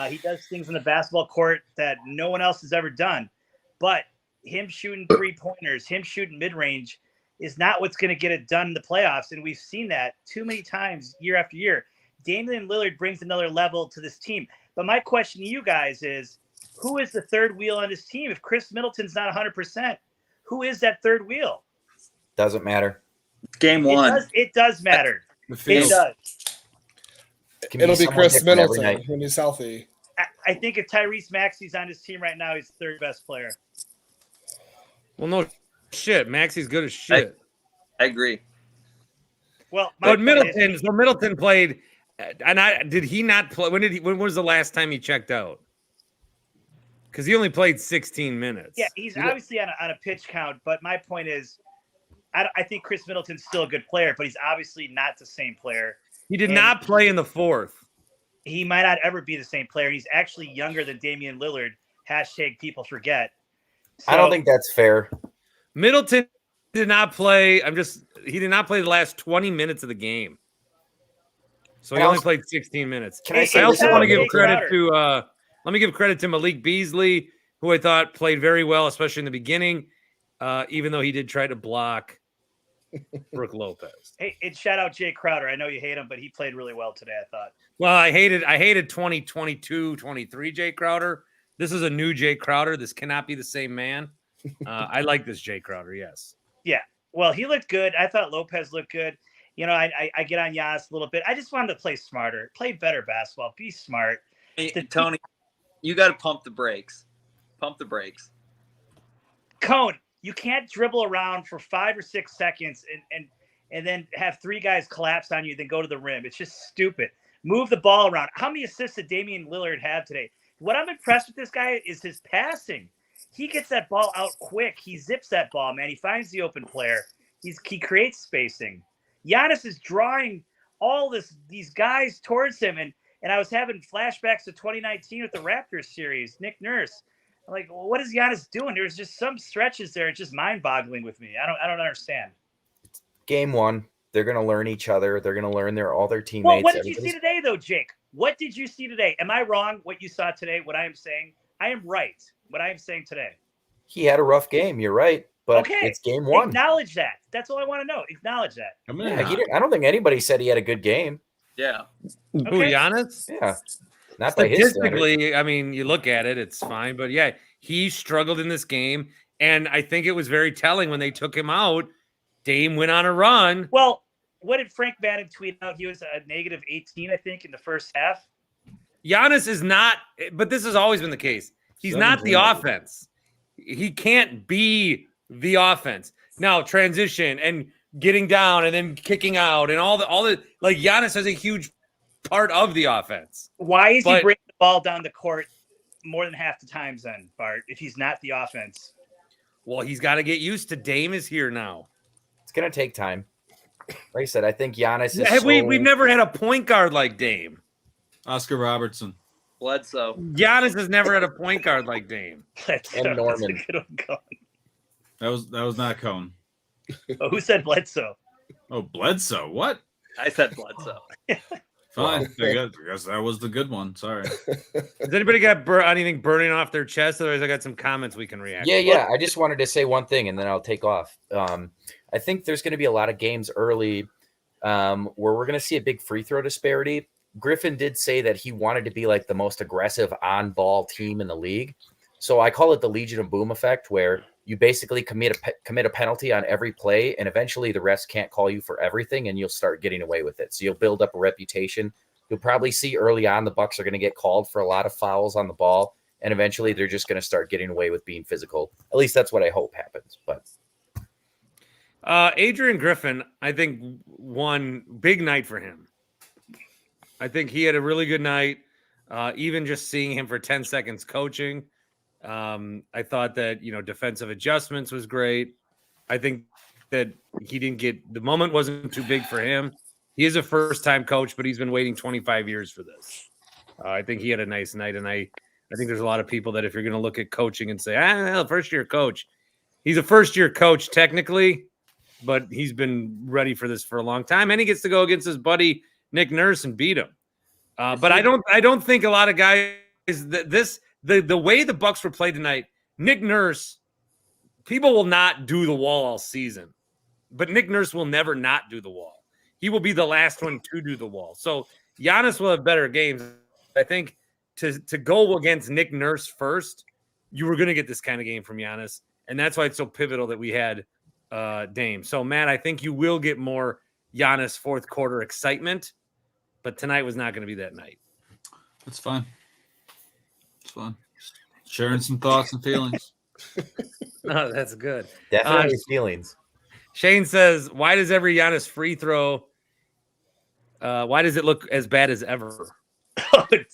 He does things in the basketball court that no one else has ever done. But him shooting 3-pointers, him shooting mid-range is not what's going to get it done in the playoffs. And we've seen that too many times year after year. Damian Lillard brings another level to this team. But my question to you guys is, who is the third wheel on this team? If Chris Middleton's not 100%, who is that third wheel? Doesn't matter. Game one. It does matter. The It field. does. Can It'll be someone Chris different every Middleton night. when he's healthy. I think if Tyrese Maxey's on his team right now, he's the third best player. Well, no shit. Maxey's good as shit. I agree. Well, my But point Middleton, is- so Middleton played, and did he not play? When was the last time he checked out? Because he only played 16 minutes. yeah, he's obviously on a pitch count. But my point is, I think Chris Middleton's still a good player, but he's obviously not the same player. He did And not play in the fourth. He might not ever be the same player. He's actually younger than Damian Lillard. # people forget. I don't So- think that's fair. Middleton did not play. He did not play the last 20 minutes of the game. So he And only also- played 16 minutes. Can I say I this also about want to give Middleton? credit to let me give credit to Malik Beasley, who I thought played very well, especially in the beginning, even though he did try to block Brook Lopez. Hey, and shout out Jay Crowder. I know you hate him, but he played really well today, I thought. Well, I hated 2022, 23 Jay Crowder. This is a new Jay Crowder. This cannot be the same man. I like this Jay Crowder, yes. Yeah. Well, he looked good. I thought Lopez looked good. You know, I get on Giannis a little bit. I just wanted to play smarter, play better basketball, be smart. Hey, Tony, you got to pump the brakes. Pump the brakes. Cone, you can't dribble around for 5 or 6 seconds and then have 3 guys collapse on you, then go to the rim. It's just stupid. Move the ball around. How many assists did Damian Lillard have today? What I'm impressed with this guy is his passing. He gets that ball out quick. He zips that ball, man. He finds the open player. He creates spacing. Giannis is drawing all these guys towards him, and I was having flashbacks to 2019 with the Raptors series. Nick Nurse. I'm like, well, what is Giannis doing? There's just some stretches there. It's just mind-boggling with me. I don't understand. Game one, they're going to learn each other. They're going to learn all their teammates. Well, what did you see today, though, Jake? What did you see today? Am I wrong? What you saw today? What I am saying? I am right. What I am saying today. He had a rough game. You're right, but Okay. it's game one. Acknowledge that. That's all I want to know. Acknowledge that. I mean, Yeah, I don't think anybody said he had a good game. Yeah. Who, Okay. Giannis? Yeah, not by his standards. Statistically, I mean, you look at it, it's fine. But yeah, he struggled in this game. And I think it was very telling when they took him out. Dame went on a run. Well, what did Frank Madden tweet out? He was a negative 18, I think, in the first half. Giannis is not, but this has always been the case. He's not the 17. offense. He can't be the offense. Now, transition and getting down and then kicking out and all the like Giannis has a huge part of the offense. Why is he But- bringing the ball down the court more than half the times then, Bart, if he's not the offense? Well, he's got to get used to Dame is here now. It's going to take time. Like I said, I think Giannis is We've never had a point guard like Dame. Oscar Robertson. Bledsoe. Giannis has never had a point guard like Dame. That's And a Norman. good one, Cone. That was not Cone. Oh, who said Bledsoe? Oh, Bledsoe. What? I said Bledsoe. Fine. I guess that was the good one. Sorry. Has anybody got anything burning off their chest? Otherwise, I got some comments we can react. Yeah. I just wanted to say one thing, and then I'll take off. I think there's going to be a lot of games early where we're going to see a big free throw disparity. Griffin did say that he wanted to be like the most aggressive on-ball team in the league. So I call it the Legion of Boom effect, where you basically commit a penalty on every play, and eventually the refs can't call you for everything, and you'll start getting away with it. So you'll build up a reputation. You'll probably see early on the Bucks are going to get called for a lot of fouls on the ball, and eventually they're just going to start getting away with being physical. At least that's what I hope happens. But Adrian Griffin, I think, one big night for him. I think he had a really good night. Even just seeing him for 10 seconds coaching. I thought that, defensive adjustments was great. I think that he didn't get, the moment wasn't too big for him. He is a first-time coach, but he's been waiting 25 years for this. I think he had a nice night, and I think there's a lot of people that if you're going to look at coaching and say, first-year coach, he's a first-year coach technically, but he's been ready for this for a long time, and he gets to go against his buddy Nick Nurse and beat him. But I don't think a lot of guys the way the Bucks were played tonight. Nick Nurse, people will not do the wall all season, but Nick Nurse will never not do the wall. He will be the last one to do the wall. So Giannis will have better games. I think to go against Nick Nurse first, you were going to get this kind of game from Giannis, and that's why it's so pivotal that we had Dame. So, Matt, I think you will get more Giannis fourth quarter excitement, but tonight was not going to be that night. That's fine. It's fun. Sharing some thoughts and feelings. Oh, that's good. Definitely feelings. Shane says, why does every Giannis free throw, why does it look as bad as ever?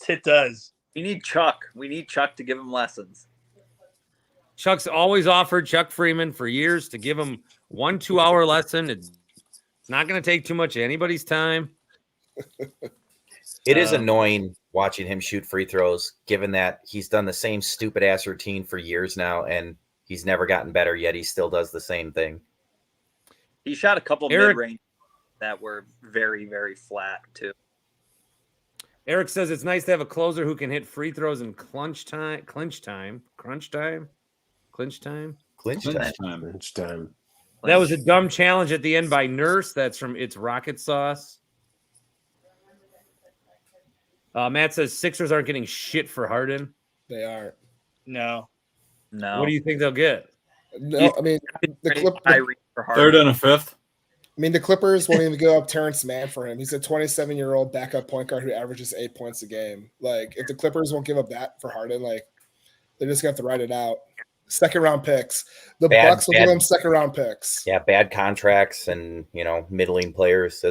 It does. We need Chuck. We need Chuck to give him lessons. Chuck's always offered Chuck Freeman for years to give him 1 2-hour lesson. It's not going to take too much of anybody's time. It is annoying watching him shoot free throws, given that he's done the same stupid ass routine for years now, and he's never gotten better, yet he still does the same thing. He shot a couple mid-range that were very, very flat, too. Eric says it's nice to have a closer who can hit free throws in clinch time. That was a dumb challenge at the end by Nurse. That's from It's Rocket Sauce. Matt says Sixers aren't getting shit for Harden. They are. No. What do you think they'll get? No, I mean third and a fifth. I mean, the Clippers won't even go up Terrence Mann for him. He's a 27-year-old backup point guard who averages 8 points a game. Like, if the Clippers won't give up that for Harden, like, they're just going to have to write it out. Second-round picks. The Bucks will give them second-round picks. Yeah, bad contracts and, middling players.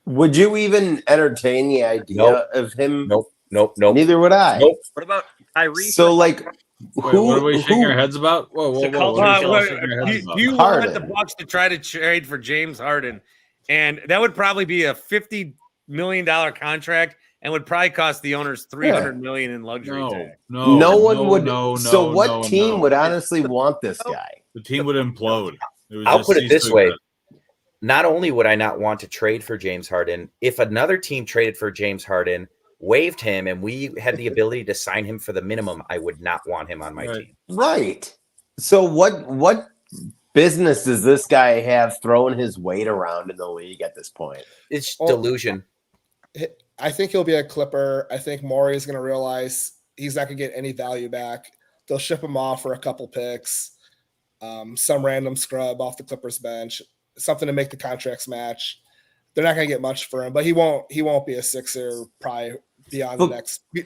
Would you even entertain the idea of him? Nope. Neither would I. Nope. What about Kyrie? So, like, what are we shaking our heads about? Whoa. Do you want the Bucks to try to trade for James Harden? And that would probably be a $50 million contract and would probably cost the owners $300 million in luxury tax. No one would. So what team would honestly want this guy? The team would implode. I'll put it this way. Not only would I not want to trade for James Harden, if another team traded for James Harden, waived him, and we had the ability to sign him for the minimum, I would not want him on my team. Right. So what business does this guy have throwing his weight around in the league at this point? It's delusion. I think he'll be a Clipper. I think Morey is going to realize he's not going to get any value back. They'll ship him off for a couple picks, some random scrub off the Clippers bench, something to make the contracts match. They're not going to get much for him, but he won't be a Sixer probably beyond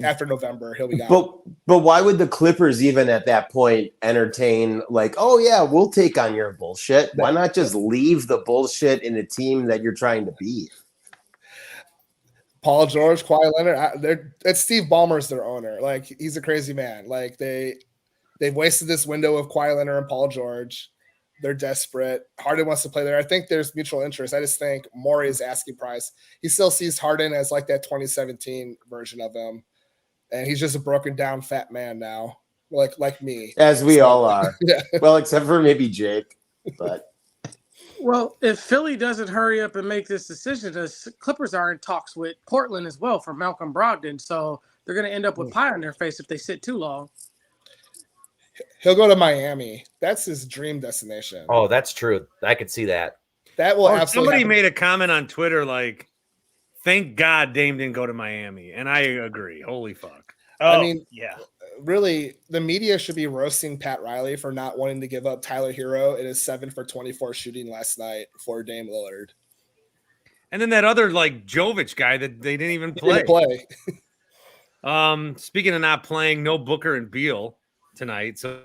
after November. He'll be gone. But why would the Clippers even at that point entertain like, oh yeah, we'll take on your bullshit? Why not just leave the bullshit in a team that you're trying to beat? Paul George, Kawhi Leonard, it's Steve Ballmer's their owner. Like, he's a crazy man. Like, they've wasted this window of Kawhi Leonard and Paul George. They're desperate. Harden wants to play there. I think there's mutual interest. I just think Morey is asking price. He still sees Harden as like that 2017 version of him. And he's just a broken down fat man now. Like me. As we all are. Yeah. Well, except for maybe Jake. But well, if Philly doesn't hurry up and make this decision, the Clippers are in talks with Portland as well for Malcolm Brogdon. So they're going to end up with pie on their face if they sit too long. He'll go to Miami. That's his dream destination. Oh, that's true. I could see that. That will absolutely somebody made a comment on Twitter like, thank God Dame didn't go to Miami. And I agree. Holy fuck. I mean, yeah. Really, the media should be roasting Pat Riley for not wanting to give up Tyler Hero. It is 7 for 24 shooting last night for Dame Lillard. And then that other like Jovic guy that they didn't even play. Speaking of not playing, no Booker and Beal tonight. So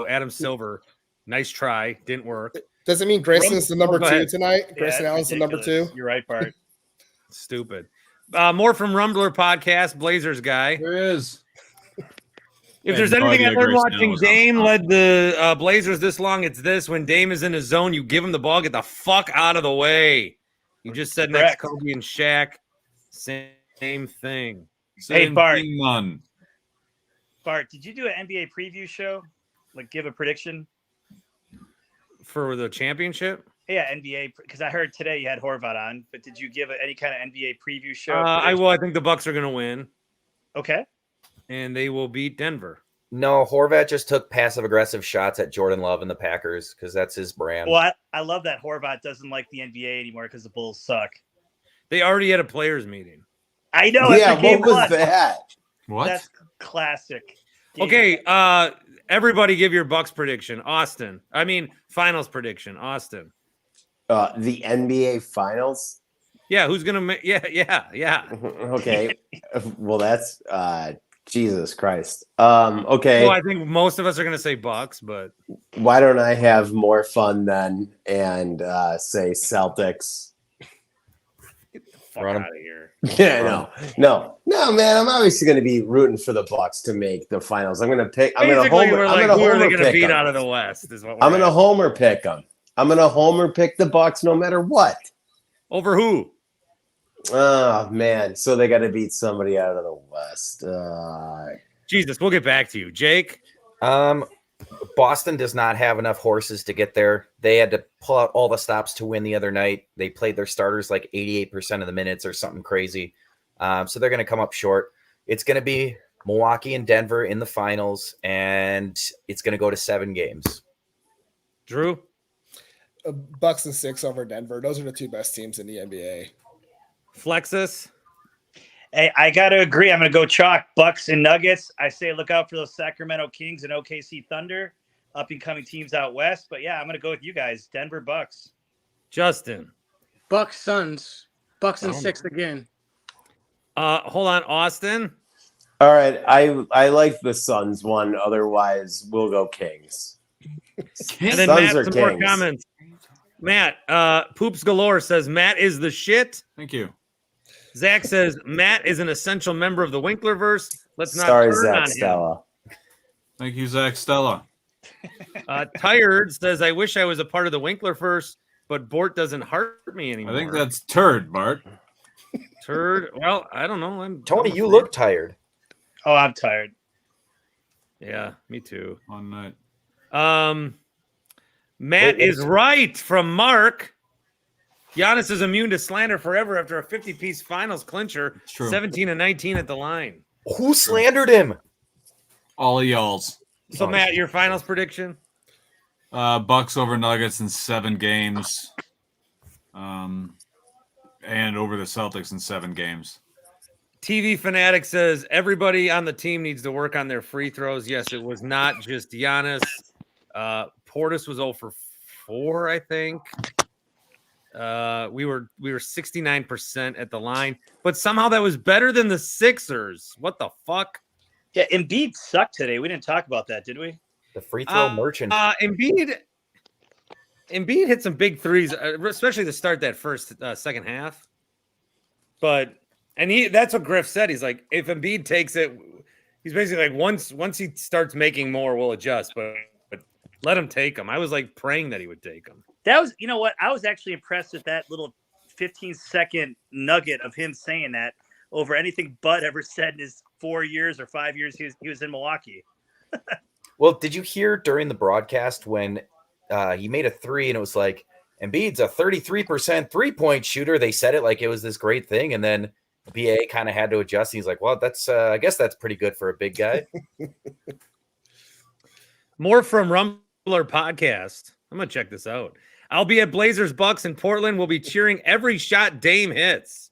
Adam Silver, nice try, didn't work. Does it mean Grayson's the number 2 tonight? Yeah, Grayson Allen's the number 2? You're right, Bart. Stupid. More from Rumbler podcast, Blazers guy. There is. If there's anything I learned watching Dame led the Blazers this long, it's this. When Dame is in his zone, you give him the ball, get the fuck out of the way. You just said next Correct. Kobe and Shaq. Same thing. Same Bart. thing, man. Bart, did you do an NBA preview show? Like, give a prediction? For the championship? Yeah, NBA. Because I heard today you had Horvat on, but did you give any kind of NBA preview show? I think the Bucks are going to win, Okay. and they will beat Denver. No, Horvat just took passive-aggressive shots at Jordan Love and the Packers because that's his brand. Well, I love that Horvat doesn't like the NBA anymore because the Bulls suck. They already had a players meeting. I know. Yeah, after game what was one. that? What? That's classic. Game Okay, everybody give your Bucks prediction. Finals prediction. Austin. The NBA Finals. Yeah, who's going to make? Yeah. Okay. Well, that's Jesus Christ. Okay. Well, I think most of us are going to say Bucks, but Why don't I have more fun then and say Celtics? fuck Run out 'em. of here. Yeah, no, man. I'm obviously going to be rooting for the Bucks to make the finals. I'm going to pick. I'm going to Basically, homer. we're I'm like, going to who are they homer going to pick beat 'em. out of the West? Is what we're I'm going to at. homer pick them. I'm going to homer pick the Bucks no matter what. Over who? Oh man, so they got to beat somebody out of the West. Jesus, we'll get back to you, Jake. Boston does not have enough horses to get there. They had to pull out all the stops to win the other night. They played their starters like 88% of the minutes or something crazy. So they're going to come up short. It's going to be Milwaukee and Denver in the finals, and it's going to go to 7 games. Drew. Bucks and 6 over Denver. Those are the 2 best teams in the NBA. Flexus. Hey, I gotta agree. I'm gonna go chalk Bucks and Nuggets. I say look out for those Sacramento Kings and OKC Thunder, up and coming teams out west. But yeah, I'm gonna go with you guys. Denver Bucks. Justin. Bucks, Suns. Bucks and 6 again. Hold on, Austin. All right, I like the Suns one. Otherwise, we'll go Kings. And then Suns Matt, are some more Kings. comments. Matt, Poops Galore says Matt is the shit. Thank you. Zach says Matt is an essential member of the Winklerverse. Let's not Sorry, turn Zach on him. Stella. Thank you, Zach Stella. Tired says I wish I was a part of the Winklerverse, but Bort doesn't hurt me anymore. I think that's turd, Bart. Turd. Well, I don't know. Tony, you look tired. Oh, I'm tired. Yeah, me too. One night. Matt Wait, is right from Mark. Giannis is immune to slander forever after a 50-piece finals clincher. It's true. 17-19 at the line. Who slandered him? All of y'all's. So, Matt, your finals prediction? Bucks over Nuggets in 7 games. And over the Celtics in 7 games. TV Fanatic says everybody on the team needs to work on their free throws. Yes, it was not just Giannis. Portis was 0 for 4, I think. We were 69% at the line, but somehow that was better than the Sixers. What the fuck? Yeah, Embiid sucked today. We didn't talk about that, did we? The free throw merchant. Embiid hit some big threes, especially to start that second half. But that's what Griff said. He's like, if Embiid takes it, he's basically like, once he starts making more, we'll adjust. But let him take them. I was like praying that he would take them. That was, you know what? I was actually impressed with that little 15-second nugget of him saying that over anything Bud ever said in his 4 years or 5 years he was in Milwaukee. Well, did you hear during the broadcast when he made a 3 and it was like, Embiid's a 33% three-point shooter? They said it like it was this great thing, and then BA kind of had to adjust. He's like, well, that's I guess that's pretty good for a big guy. More from Rumbler Podcast. I'm going to check this out. I'll be at Blazers Bucks in Portland. We'll be cheering every shot Dame hits.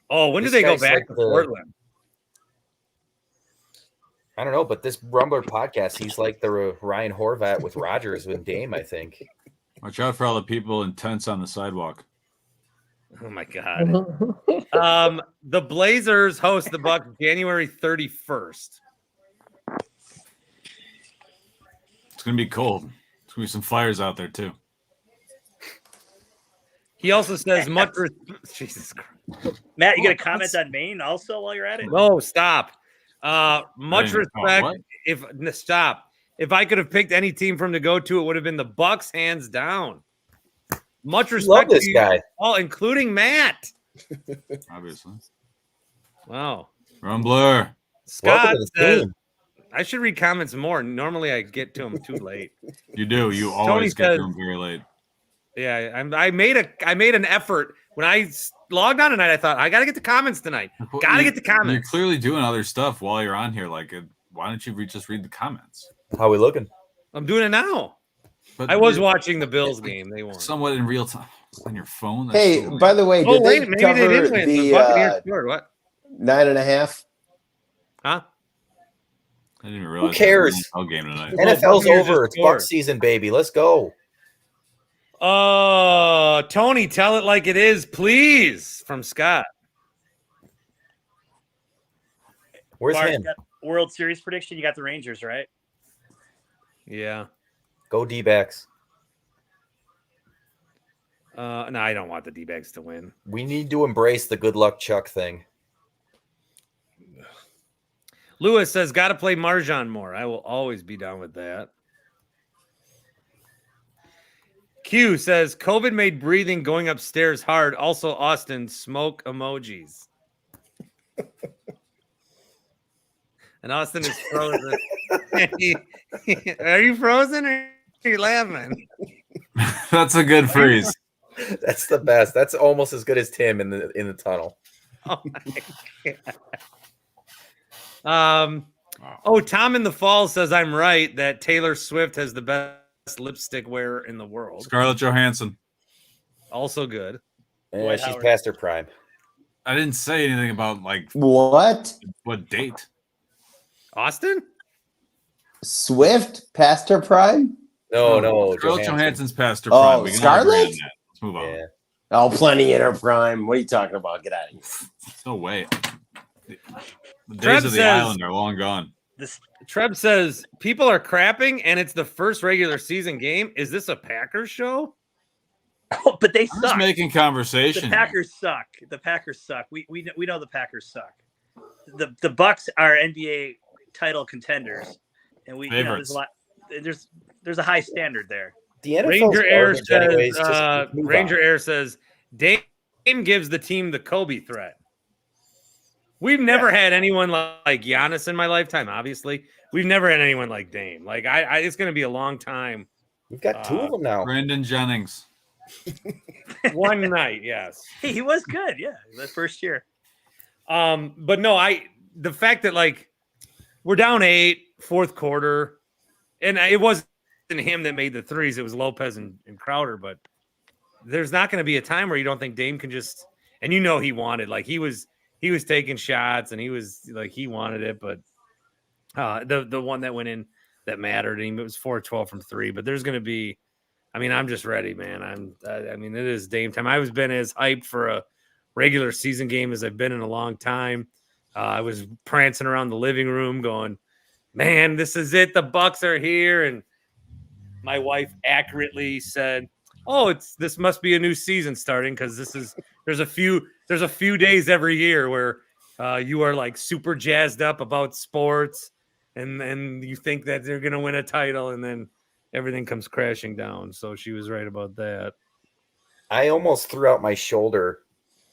Oh, when do This they go guy's back like to the- Portland? I don't know, but this Rumbler podcast, he's like the Ryan Horvat with Rodgers with Dame, I think. Watch out for all the people in tents on the sidewalk. Oh my God. The Blazers host the Bucks January 31st. It's going to be cold. There's going to be some fires out there, too. He also says Jesus Christ. Matt, you got a comment on Maine also while you're at it? No, stop. Much Dang. Oh, respect. what? Stop. If I could have picked any team for him to go to, it would have been the Bucks, hands down. Much Love respect this to you guy. all, including Matt. Obviously. Wow. Rumbler. Scott Welcome to the says, team. I should read comments more. Normally I get to them too late. You do. You always get says- to them very late. Yeah, I made an effort when I logged on tonight. I thought I got to get the comments tonight. Got to get the You're comments. clearly doing other stuff while you're on here. Like, why don't you just read the comments? How we looking? I'm doing it now. But I was watching the Bills game. They won. somewhat in real time on your phone. That's Hey, so by the way, Oh did wait, they maybe cover they did win. The the Buccaneers scored. What? 9.5? Huh? I didn't even realize cares? it was an NFL game tonight. NFL's Buccaneers over. just It's Buck scored. season, baby. Let's go. Tony, tell it like it is, please. From Scott. Where's Bart, him? you got World Series prediction. You got the Rangers, right? Yeah. Go D-backs. No, I don't want the D-backs to win. We need to embrace the good luck Chuck thing. Lewis says, got to play Marjan more. I will always be down with that. Q says, COVID made breathing going upstairs hard. Also, Austin, smoke emojis. And Austin is frozen. Are you frozen or are you laughing? That's a good freeze. That's the best. That's almost as good as Tim in the tunnel. Oh, my God. Tom in the Fall says I'm right that Taylor Swift has the best lipstick wearer in the world. Scarlett Johansson. Also good. Yeah, she's Howard. past her prime. I didn't say anything about like What? what date. Austin? Swift past her prime? No, Scarlett Johansson's past her Oh, prime. We can all agree on Scarlett? that. Let's move on. Yeah. Oh, plenty in her prime. What are you talking about? Get out of here. No way. The Trev days of the says- island are long gone. Trev says people are crapping and it's the first regular season game. Is this a Packers show? Oh, but they I'm just suck. making conversation. The Packers suck. The Packers suck. We know the Packers suck. The Bucks are NBA title contenders, and we Favorites. there's a high standard there. The NFL's Ranger Air garbage says anyways. Just move Ranger on. Air says Dame gives the team the Kobe threat. We've never had anyone like Giannis in my lifetime. Obviously, we've never had anyone like Dame. Like it's going to be a long time. We've got two of them now. Brandon Jennings. One night, yes. Hey, he was good. Yeah, the first year. But no, the fact that like we're down 8, fourth quarter, and it wasn't him that made the threes. It was Lopez and Crowder. But there's not going to be a time where you don't think Dame can just. And he wanted, like he was taking shots and he was like he wanted it, but the one that went in that mattered, and it was 4-12 from 3. But there's going to be. I mean, I'm just ready, man. I mean, it is Dame time. I was been as hyped for a regular season game as I've been in a long time. I was prancing around the living room going, man, this is it. The Bucks are here. And my wife accurately said, oh, this must be a new season starting. Cause there's a few days every year where you are like super jazzed up about sports and you think that they're going to win a title and then everything comes crashing down. So she was right about that. I almost threw out my shoulder,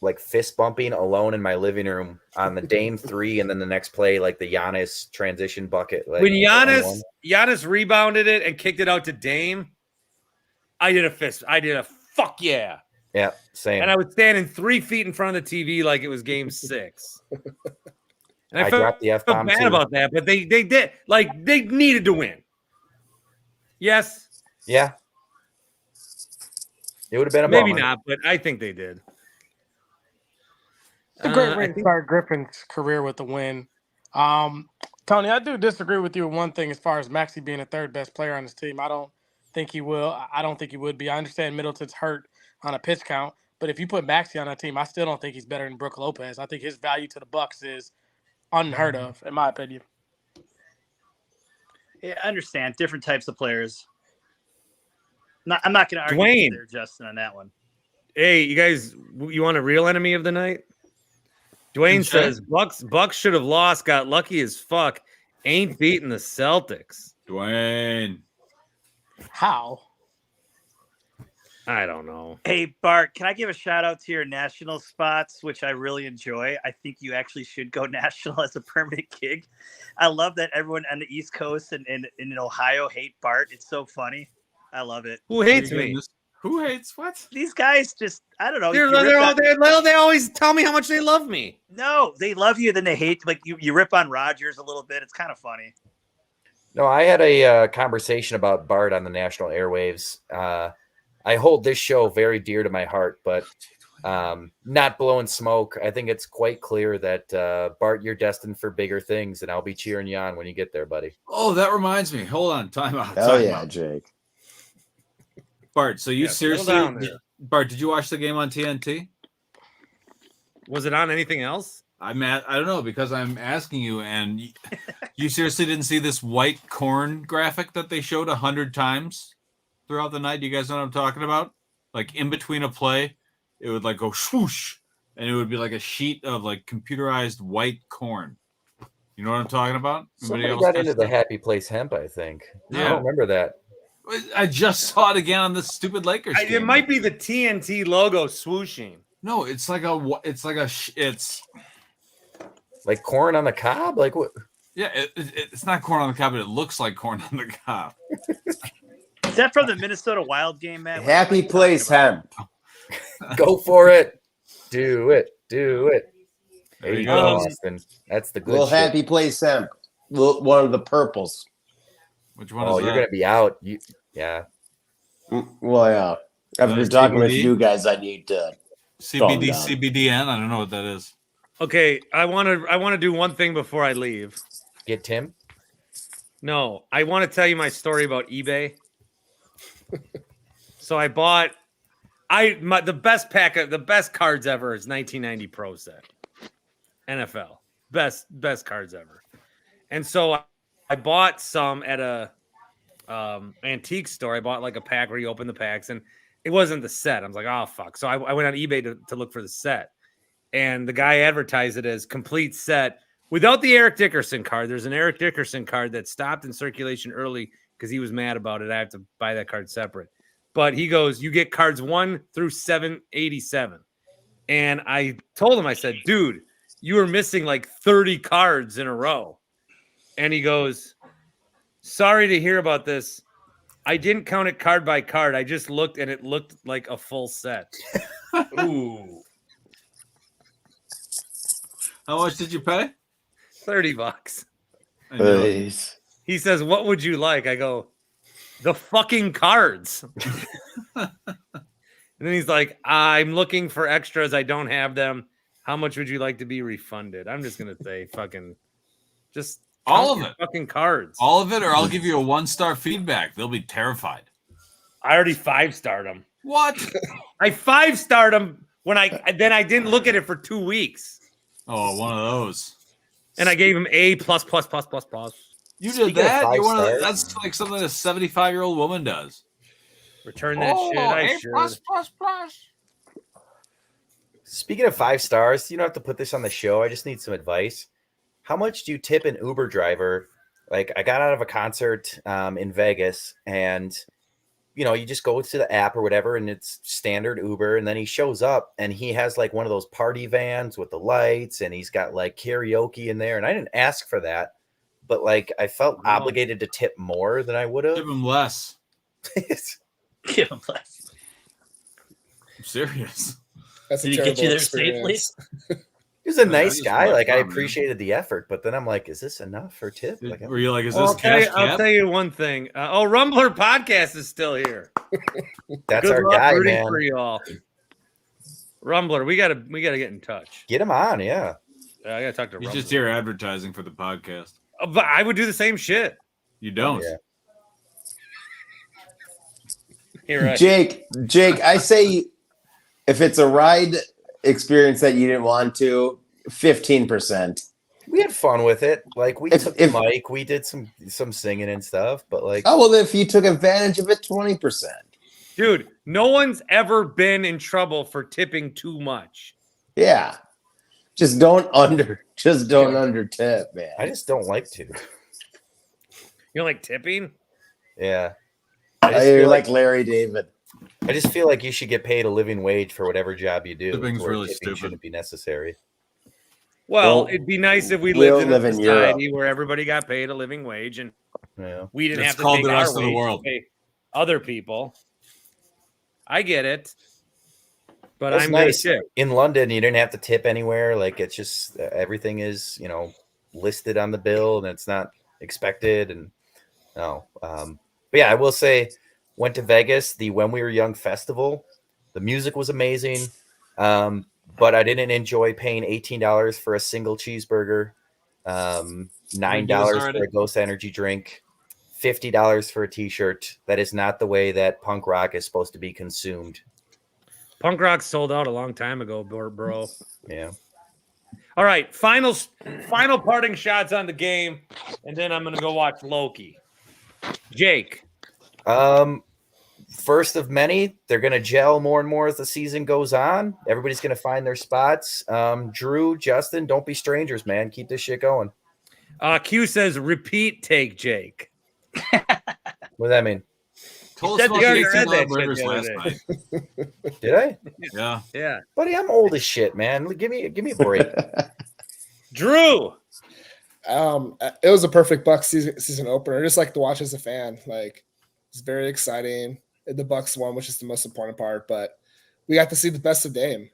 like fist bumping alone in my living room on the Dame 3, and then the next play, like the Giannis transition bucket. Like When Giannis rebounded it and kicked it out to Dame, I did a fuck yeah. Yeah, same. And I was standing 3 feet in front of the TV like it was game 6. And I dropped the felt F-bomb bad too. about that, but they did. Like, they needed to win. Yes. Yeah. It would have been a Maybe bummer. not, but I think they did. It's a great I way to think- start Griffin's career with a win. Tony, I do disagree with you with one thing as far as Maxey being the third best player on his team. I don't think he will. I don't think he would be. I understand Middleton's hurt on a pitch count, but if you put Maxey on that team, I still don't think he's better than Brook Lopez. I think his value to the Bucks is unheard of, in my opinion. Yeah, I understand different types of players. I'm not going to argue Dwayne. with there, Justin, on that one. Hey, you guys, you want a real enemy of the night? Dwayne Sure. says Bucks should have lost, got lucky as fuck. Ain't beating the Celtics. Dwayne. How? I don't know. Hey, Bart, can I give a shout out to your national spots, which I really enjoy? I think you actually should go national as a permanent gig. I love that everyone on the East Coast and in Ohio hate Bart. It's so funny. I love it. Who hates me? Who hates what? These guys just, I don't know. They always tell me how much they love me. No, they love you, then they hate. Like you rip on Rodgers a little bit. It's kind of funny. No, I had a conversation about Bart on the national airwaves. I hold this show very dear to my heart, but not blowing smoke. I think it's quite clear that Bart, you're destined for bigger things, and I'll be cheering you on when you get there, buddy. Oh, that reminds me. Hold on, time out. Hell yeah, Jake. Bart, so you seriously, Bart, did you watch the game on TNT? Was it on anything else? I don't know, because I'm asking you, and you seriously didn't see this white corn graphic that they showed 100 times throughout the night? Do you guys know what I'm talking about? Like in between a play, it would like go swoosh, and it would be like a sheet of like computerized white corn. You know what I'm talking about? Somebody got into the Happy Place hemp, I think. Yeah. I don't remember that. I just saw it again on this stupid Lakers game. It might be the TNT logo swooshing. No, it's like it's like corn on the cob. Like what? Yeah, it's not corn on the cob, but it looks like corn on the cob. Is that from the Minnesota Wild game, Matt? Happy Place hemp. Go for it. Do it. Do it. There you go, Austin. That's the good little shit. Happy Place hemp. One of the purples. Which one is that? You're going to be out. Yeah. Well, yeah. After talking with you guys, I need to CBD, CBDN. I don't know what that is. Okay, I want to do one thing before I leave. Get Tim? No, I want to tell you my story about eBay. So I bought the best cards ever is 1990 Pro set. NFL. Best cards ever. And so I bought some at a antique store. I bought like a pack where you open the packs, and it wasn't the set. I was like, oh fuck. So I went on eBay to look for the set. And the guy advertised it as complete set without the Eric Dickerson card. There's an Eric Dickerson card that stopped in circulation early because he was mad about it. I have to buy that card separate. But he goes, you get cards 1 through 787. And I told him, I said, dude, you were missing like 30 cards in a row. And he goes, sorry to hear about this. I didn't count it card by card. I just looked, and it looked like a full set. Ooh. How much did you pay? $30. Please. He says, what would you like? I go, the fucking cards. And then he's like, I'm looking for extras. I don't have them. How much would you like to be refunded? I'm just going to say fucking just all of it. Fucking cards. All of it, or I'll give you a 1-star feedback. They'll be terrified. I already 5-starred them. What? I 5-starred them when I didn't look at it for 2 weeks. Oh, one of those. And I gave him A+++++. You did that? You're one of the, that's like something a 75-year-old woman does. Return that shit. I should. Speaking of 5 stars, you don't have to put this on the show. I just need some advice. How much do you tip an Uber driver? Like, I got out of a concert in Vegas, and you just go to the app or whatever, and it's standard Uber, and then he shows up, and he has like one of those party vans with the lights, and he's got like karaoke in there, and I didn't ask for that, but like I felt obligated to tip more than I would have. Give him less. Give him less. I'm serious. That's Did he get you there safely? He was a nice guy. Like, I appreciated the effort, but then I'm like, is this enough for tip? Like, were you like, is this I'll tell you one thing. Rumbler Podcast is still here. That's Good our luck guy, rooting man. for y'all. Rumbler, we gotta get in touch. Get him on, yeah. I gotta talk to He's Rumbler. just here advertising for the podcast. But I would do the same shit. You don't. Yeah. You're right. Jake, I say if it's a ride experience that you didn't want to, 15%. We had fun with it. Like, we took the mic, we did some singing and stuff, but like, oh well, if you took advantage of it, 20%. Dude, no one's ever been in trouble for tipping too much. Yeah, just don't under tip, man. I just don't like to. You don't like tipping? Yeah. You're like Larry David. I just feel like you should get paid a living wage for whatever job you do. Tipping's where really tipping stupid. shouldn't be necessary. Well, Well, it'd be nice if we we lived don't in a live in society where everybody got paid a living wage and Yeah. we didn't It's have to called take the our rest of the wage world. to pay other people. I get it, but That's I'm nice. gonna tip. In London, you didn't have to tip anywhere. Like it's just everything is, listed on the bill and it's not expected. And no, but yeah, I will say, went to Vegas, the When We Were Young festival. The music was amazing, but I didn't enjoy paying $18 for a single cheeseburger, $9 for a Ghost Energy drink, $50 for a T-shirt. That is not the way that punk rock is supposed to be consumed. Punk rock sold out a long time ago, bro. Yeah. All right, final parting shots on the game, and then I'm gonna go watch Loki. Jake. First of many. They're gonna gel more and more as the season goes on. Everybody's gonna find their spots. Drew, Justin, don't be strangers, man. Keep this shit going. Q says repeat take Jake. What does that mean? Told us said about you the already read that $18 burgers shit the last other night. Did I? Yeah. Yeah. Buddy, I'm old as shit, man. Give me a break. Drew. It was a perfect Bucks season opener. I just like to watch as a fan. Like, it's very exciting. The Bucks won, which is the most important part. But we got to see the best of Dame,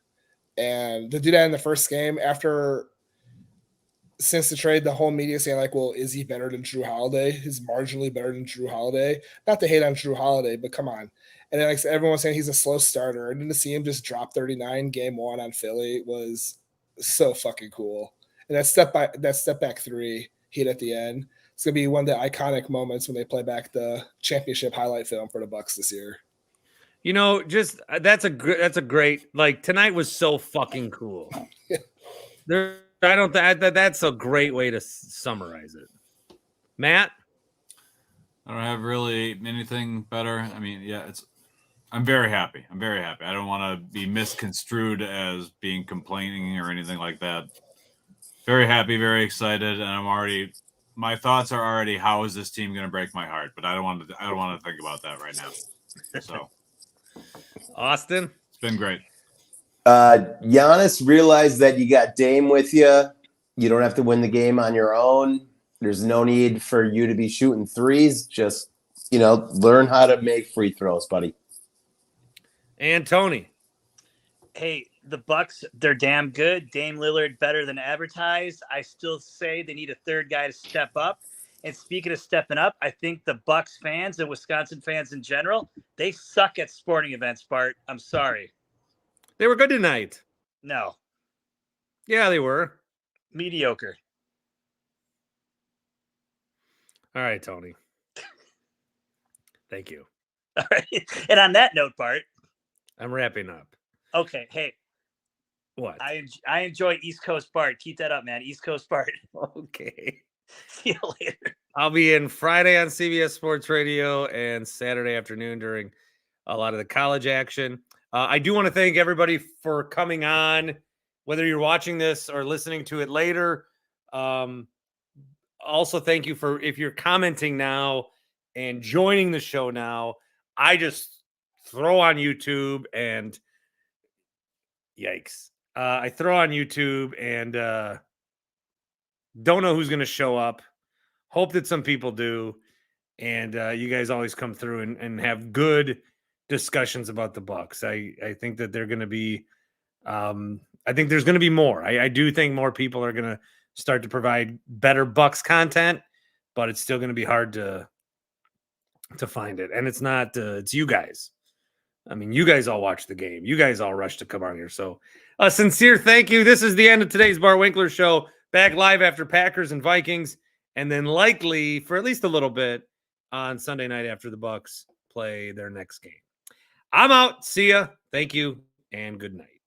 and to do that in the first game since the trade, the whole media saying like, "Well, is he better than Drew Holiday? He's marginally better than Drew Holiday." Not to hate on Drew Holiday, but come on. And then like everyone's saying he's a slow starter, and then to see him just drop 39 game one on Philly was so fucking cool. And that step back three hit at the end. It's gonna be one of the iconic moments when they play back the championship highlight film for the Bucks this year. Just that's a great, like, tonight was so fucking cool. That's a great way to summarize it. Matt? I don't have really anything better. I mean, yeah, I'm very happy. I don't want to be misconstrued as being complaining or anything like that. Very happy, very excited, and my thoughts are already, how is this team going to break my heart? But I don't want to think about that right now. So, Austin? It's been great. Giannis realized that you got Dame with you. You don't have to win the game on your own. There's no need for you to be shooting threes. Just, learn how to make free throws, buddy. And Tony? Hey, the Bucks, they're damn good. Dame Lillard better than advertised. I still say they need a third guy to step up. And speaking of stepping up, I think the Bucks fans and Wisconsin fans in general, they suck at sporting events, Bart. I'm sorry. They were good tonight. No. Yeah, they were. Mediocre. All right, Tony. Thank you. All right. And on that note, Bart. I'm wrapping up. Okay. Hey. What? I enjoy East Coast Bart. Keep that up, man. East Coast Bart. Okay. See you later. I'll be in Friday on CBS Sports Radio and Saturday afternoon during a lot of the college action. I do want to thank everybody for coming on, whether you're watching this or listening to it later. Also, thank you if you're commenting now and joining the show now. I just throw on YouTube and yikes. I throw on YouTube and don't know who's going to show up. Hope that some people do. And you guys always come through and have good discussions about the Bucks. I think that they're going to be I think there's going to be more. I do think more people are going to start to provide better Bucks content, but it's still going to be hard to find it. And it's not it's you guys. I mean, you guys all watch the game. You guys all rush to come on here. So a sincere thank you. This is the end of today's Bart Winkler Show. Back live after Packers and Vikings, and then likely for at least a little bit on Sunday night after the Bucks play their next game. I'm out. See ya. Thank you, and good night.